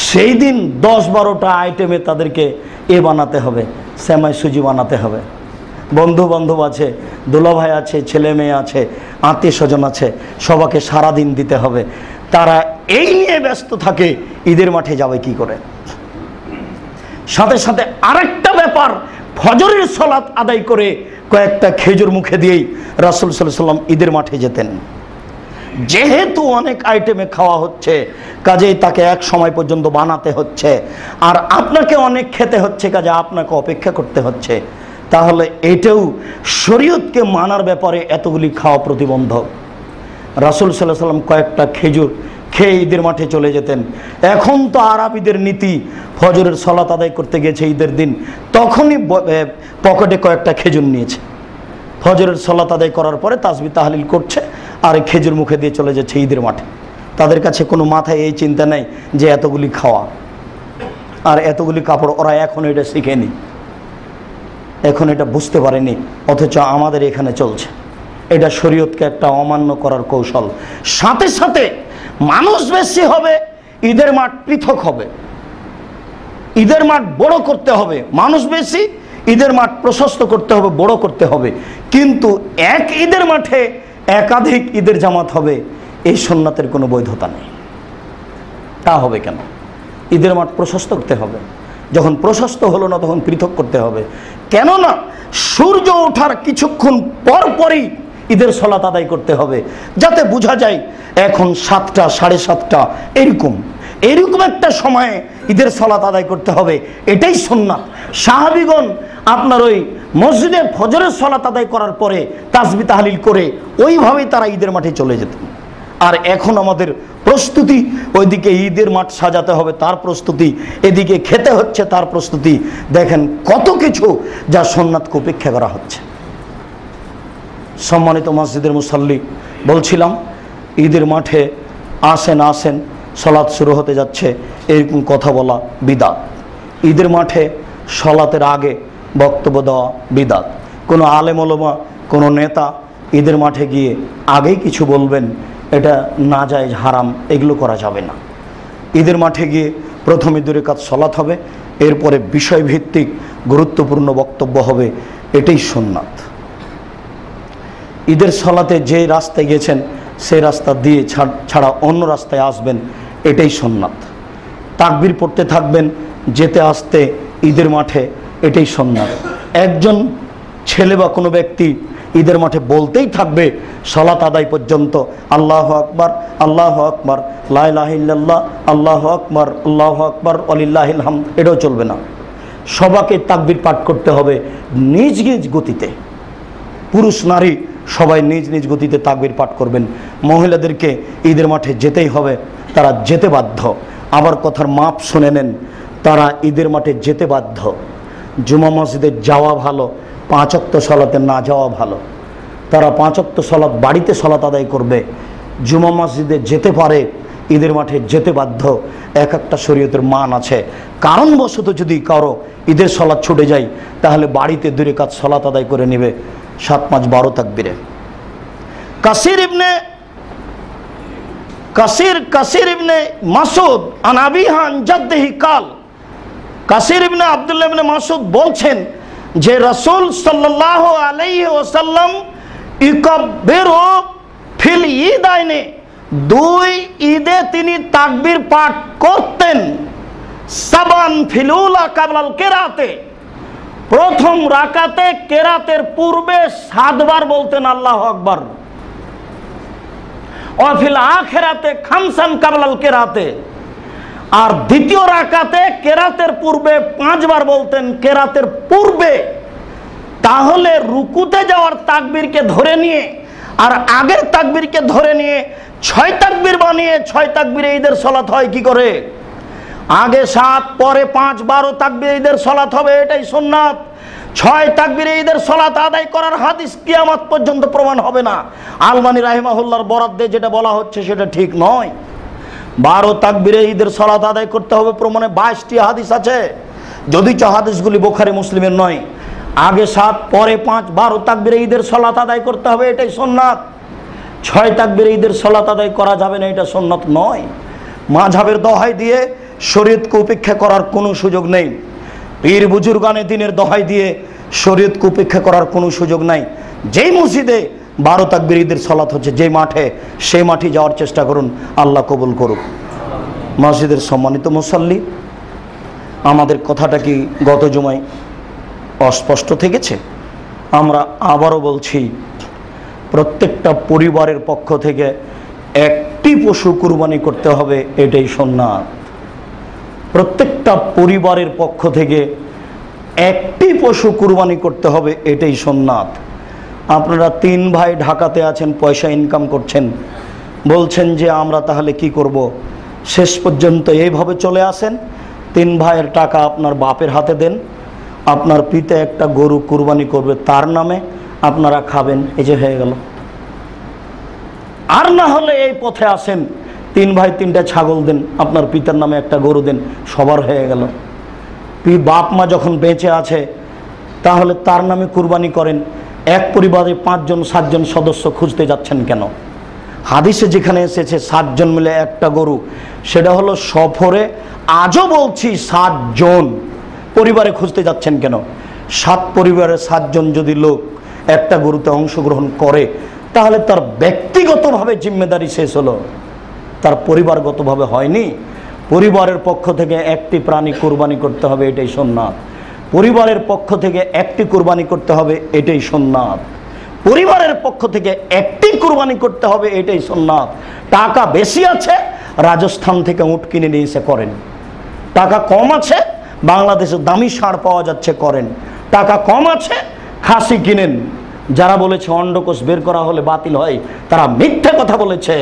সেই দিন 10-12টা আইটেমে তাদেরকে বানাতে হবে, সেমাই সুজি বানাতে হবে। বন্ধু বান্ধব আছে, দুলাভাই আছে, ছেলে মেয়ে আছে, আত্মীয় স্বজন আছে, সবাইকে সারাদিন দিতে হবে। তারা এই নিয়ে ব্যস্ত থাকে, ঈদের মাঠে যাবে কি করে। সাথে সাথে আরেকটা ব্যাপার, ফজরের সালাত আদায় করে কয়েকটা খেজুর মুখে দিয়েই রাসূল সাল্লাল্লাহু আলাইহি ওয়াসাল্লাম ঈদের মাঠে যেতেন। যেহেতু অনেক আইটেমে খাওয়া হচ্ছে, কাজেই তাকে এক সময় পর্যন্ত বানাতে হচ্ছে, আর আপনাকে অনেক খেতে হচ্ছে, কাজে আপনাকে অপেক্ষা করতে হচ্ছে। তাহলে এটাও শরীয়তকে মানার ব্যাপারে এতগুলি খাওয়া প্রতিবন্ধক। রাসূল সাল্লাল্লাহু আলাইহি ওয়াসাল্লাম কয়েকটা খেজুর খেয়ে ঈদের মাঠে চলে যেতেন। এখন তো আরবিদের নীতি, ফজরের সালাত আদায় করতে গেছে ঈদের দিন, তখনই পকেটে কয়েকটা খেজুর নিয়েছে। ফজরের সালাত আদায় করার পরে তাসবিহ তাহলিল করছে আর খেজুর মুখে দিয়ে চলে যাচ্ছে ঈদের মাঠে। তাদের কাছে কোনো মাথায় এই চিন্তা নেই যে এতগুলি খাওয়া আর এতগুলি কাপড়, ওরা এখন এটা শিখেনি, এখন এটা বুঝতে পারেনি, অথচ আমাদের এখানে চলছে। এটা শরীয়তকে একটা অমান্য করার কৌশল। সাথে সাথে মানুষ বেশি হবে, ঈদের মাঠ পৃথক হবে, ঈদের মাঠ বড় করতে হবে। মানুষ বেশি, ঈদের মাঠ প্রশস্ত করতে হবে, বড় করতে হবে। কিন্তু এক ঈদের মাঠে একাধিক ঈদের জামাত হবে, এই সুন্নাতের কোনো বৈধতা নেই। তা হবে কেন? ঈদের মাঠ প্রশস্ত করতে হবে, যখন প্রশস্ত হলো না তখন পৃথক করতে হবে। কেননা সূর্য ওঠার কিছুক্ষণ পর পরই ঈদের সালাত আদায় করতে হবে, যাতে বোঝা যায় এখন 7টা 7:30 এরকম একটা সময়ে ঈদের সালাত আদায় করতে হবে। এটাই সুন্নাত। সাহাবীগণ আপনার ওই মসজিদে ফজরের সালাত আদায় করার পরে তাসবিহ তাহলিল করে ওইভাবেই তারা ঈদের মাঠে চলে যেতেন। আর এখন আমাদের প্রস্তুতি, ওইদিকে ঈদের মাঠ সাজাতে হবে তার প্রস্তুতি, এদিকে খেতে হচ্ছে তার প্রস্তুতি। দেখেন কত কিছু যা সুন্নাতকে উপেক্ষা করা হচ্ছে। সম্মানিত মসজিদের মুসাল্লি, বলছিলাম ঈদের মাঠে আসেন, সালাত শুরু হতে যাচ্ছে, এরকম কথা বলা বিদআত। ঈদের মাঠে সালাতের আগে বক্তব্য দেওয়া বিদআত। কোনো আলেম ওলামা, কোনো নেতা ঈদের মাঠে গিয়ে আগেই কিছু বলবেন, এটা নাজায়েজ, হারাম, এগুলো করা যাবে না। ঈদের মাঠে গিয়ে প্রথমে 2 রাকাত সালাত হবে, এরপরে বিষয়ভিত্তিক গুরুত্বপূর্ণ বক্তব্য হবে, এটাই সুন্নাত। ঈদের সালাতে যে রাস্তায় গেছেন সেই রাস্তা দিয়ে ছাড়া অন্য রাস্তায় আসবেন, এটাই সুন্নাত। তাকবীর পড়তে থাকবেন যেতে আসতে ঈদের মাঠে, এটাই সুন্নাত। একজন ছেলে বা কোনো ব্যক্তি ঈদের মাঠে বলতেই থাকবে সালাত আদায় পর্যন্ত, আল্লাহু আকবার, আল্লাহু আকবার, লা ইলাহা ইল্লাল্লাহ, আল্লাহু আকবার, আল্লাহু আকবার, ওয়ালিল্লাহিল হামদ, এটাও চলবে না। সবাইকে তাকবীর পাঠ করতে হবে নিজ নিজ গতিতে। পুরুষ নারী সবাই নিজ নিজ গতিতে তাকবীর পাঠ করবেন। মহিলাদেরকে ঈদের মাঠে যেতেই হবে, তারা যেতে বাধ্য। আবার কথার মাপ শুনে নেন, তারা ঈদের মাঠে যেতে বাধ্য। জুমা মসজিদে যাওয়া ভালো, 5 ওয়াক্ত সালাতে না যাওয়া ভালো। তারা 5 ওয়াক্ত সালাত বাড়িতে সালাত আদায় করবে, জুমা মসজিদে যেতে পারে, ঈদের মাঠে যেতে বাধ্য। এক একটা শরীয়তের মান আছে। কারণবশত যদি কারো ঈদের সালাত ছুটে যায়, তাহলে বাড়িতে 2 রাকাত সালাত আদায় করে নেবে 7, 5, 12 তাকবীরে। কাসির ইবনে মাসুদ আন আবিহান জাদ্দিহি কাল, কাসির ইবনে আব্দুল্লাহ ইবনে মাসুদ বলছেন যে রাসূল সাল্লাল্লাহু আলাইহি ওয়াসাল্লাম ইকাব্বিরু ফিল ঈদাইনে, 2 ঈদে তিনি তাকবীর পাঠ করতেন। সাবান ফিলুলা কাবলাল কেরাতে, প্রথম রাকাতে কেরাতের পূর্বে 7 বার বলতেন আল্লাহু আকবার। ওয়াফিল আখিরাতে খামসান কাবলাল কেরাতে, আর দ্বিতীয় রাকাতে কেরাতের পূর্বে 5 বার বলতেন কেরাতের পূর্বে। তাহলে রুকুতে যাওয়ার তাকবীরকে ধরে নিয়ে আর আগের তাকবীরকে ধরে নিয়ে 6 তাকবীর বানিয়ে 6 তাকবীরে ঈদের সালাত হয় কি করে? আগে 7 পরে 5, 12 তাকবীরে ঈদের সালাত হবে, এটাই সুন্নাত। 6 তাকবীরে ঈদের সালাত আদায় করার হাদিস কিয়ামত পর্যন্ত প্রমাণ হবে না। আলবানী রাহিমাহুল্লাহর বরাদ্দে যেটা বলা হচ্ছে সেটা ঠিক নয়। 12 তাকবীরে ঈদের সালাত আদায় করতে হবে প্রমাণে 22টি হাদিস আছে, যদিচ হাদিসগুলি বুখারী মুসলিমের নয়। আগে 7 পরে 5, 12 তাকবীরে ঈদের সালাত আদায় করতে হবে, এটাই সুন্নাত। 6 তাকবীরে ঈদের সালাত আদায় করা যাবে না, এটা সুন্নাত নয়। মাযহাবের দোহাই দিয়ে শরীয়তকে উপেক্ষা করার কোনো সুযোগ নেই। পীর বুজুর্গানে দিনের দোহাই দিয়ে শরীয়তকে উপেক্ষা করার কোনো সুযোগ নাই। যেই মসজিদে 12 তাকবীর ঈদের সালাত হচ্ছে, যেই মাঠে, সেই মাঠে যাওয়ার চেষ্টা করুন, আল্লাহ কবুল করুক। মসজিদের সম্মানিত মুসাল্লি, আমাদের কথাটা কি গত জুমায় অস্পষ্ট থেকেছে? আমরা আবারও বলছি, প্রত্যেকটা পরিবারের পক্ষ থেকে একটি পশু কুরবানি করতে হবে, এটাই সুন্নাত। প্রত্যেকটা পরিবারের পক্ষ থেকে একটি পশু কুরবানি করতে হবে, এটাই সুন্নাত। আপনারা 3 ভাই ঢাকাতে আছেন, পয়সা ইনকাম করছেন, বলছেন যে আমরা তাহলে কি করব? শেষ পর্যন্ত এইভাবে চলে আসেন, 3 ভাইয়ের টাকা আপনার বাপের হাতে দেন, আপনার পিতা একটা গরু কুরবানি করবে তার নামে, আপনারা খাবেন, এই যে হয়ে গেল। আর না হলে এই পথে আসেন, 3 ভাই 3টা ছাগল দেন, আপনার পিতার নামে একটা গরু দেন, সবার হয়ে গেল। বাপ মা যখন বেঁচে আছে তাহলে তার নামে কুরবানি করেন। এক পরিবারে 5 জন 7 জন সদস্য খুঁজতে যাচ্ছেন কেন? হাদিসে যেখানে এসেছে 7 জন মিলে একটা গরু, সেটা হলো সফরে। আজও বলছি 7 জন পরিবারে খুঁজতে যাচ্ছেন কেন? 7 পরিবারে 7 জন যদি লোক একটা গরুতে অংশগ্রহণ করে তাহলে তার ব্যক্তিগতভাবে জিম্মেদারি শেষ হলো, তার পরিবারগতভাবে হয়নি। পরিবারের পক্ষ থেকে একটি প্রাণী কুরবানি করতে হবে, এটাই সুন্নাত। পরিবারের পক্ষ থেকে একটি কুরবানি করতে হবে, এটাই সুন্নাত। পরিবারের পক্ষ থেকে একটি কুরবানি করতে হবে, এটাই সুন্নাত। টাকা বেশি আছে, রাজস্থান থেকে উট কিনে নিয়ে এসে করেন। টাকা কম আছে, বাংলাদেশে দামি ষাঁড় পাওয়া যাচ্ছে, করেন। টাকা কম আছে, খাসি কিনেন। যারা বলেছে অন্ডকোষ বের করা হলে বাতিল হয়, তারা মিথ্যা কথা বলেছে।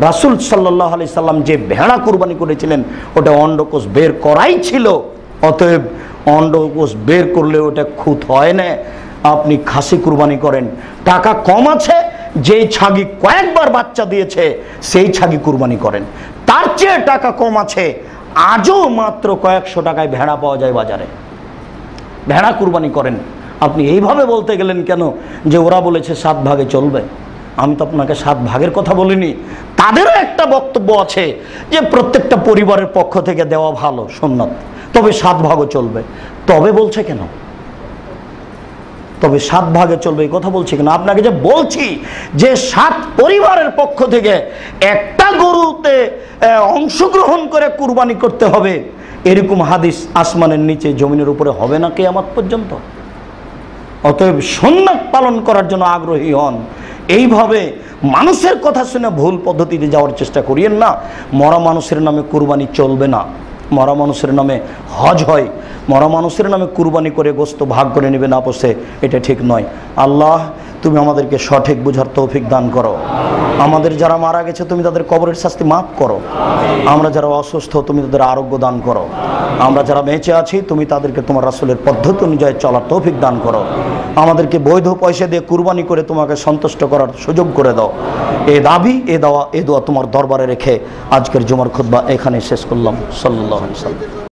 রাসূল সাল্লাল্লাহু আলাইহি সাল্লাম যে ভেড়া কুরবানি করেছিলেন ওটা অন্ডকোষ বের করাই ছিল। অতএব অন্ডকোষ বের করলে ওটা খুঁত হয় না। আপনি খাসি কুরবানি করেন। টাকা কম আছে, যেই ছাগি কয়েকবার বাচ্চা দিয়েছে সেই ছাগি কুরবানি করেন। তার চেয়ে টাকা কম আছে, আজও মাত্র কয়েকশো টাকায় ভেড়া পাওয়া যায় বাজারে, ভেড়া কুরবানি করেন। আপনি এইভাবে বলতে গেলেন কেন যে ওরা বলেছে 7 ভাগে চলবে? আমি তো আপনাকে 7 ভাগের কথা বলিনি। তাদেরও একটা বক্তব্য আছে যে প্রত্যেকটা পরিবারের পক্ষ থেকে দেওয়া ভালো, সুন্নাত, তবে 7 ভাগও চলবে। তবে বলছে কেন? তবে 7 ভাগে চলবে এই কথা বলছি কেন? আপনাকে যে বলছি যে 7 পরিবারের পক্ষ থেকে একটা গরুতে অংশগ্রহণ করে কুরবানি করতে হবে, এরকম হাদিস আসমানের নিচে জমিনের উপরে হবে না কিয়ামত পর্যন্ত। অতএব সুন্নাত পালন করার জন্য আগ্রহী হন। এইভাবে মানুষের কথা শুনে ভুল পদ্ধতিতে যাওয়ার চেষ্টা করিয়েন না। মরা মানুষের নামে কুরবানি চলবে না। মরা মানুষের নামে হজ হয়, মরা মানুষের নামে কুরবানি করে গোস্ত ভাগ করে নেবেন আপোষে, এটা ঠিক নয়। আল্লাহ, তুমি আমাদেরকে সঠিক বুঝার তৌফিক দান করো। আমাদের যারা মারা গেছে তুমি তাদের কবরের শাস্তি মাফ করো। আমরা যারা অসুস্থ তুমি তাদের আরোগ্য দান করো। আমরা যারা বেঁচে আছি তুমি তাদেরকে তোমার রাসূলের পদ্ধতি অনুযায়ী চলার তৌফিক দান করো। আমাদেরকে বৈধ পয়সা দিয়ে কুরবানি করে তোমাকে সন্তুষ্ট করার সুযোগ করে দাও। এ দাবি, এ দোয়া তোমার দরবারে রেখে আজকের জুমার খুতবা এখানে শেষ করলাম। সাল্লাল্লাহু আলাইহি ওয়াসাল্লাম।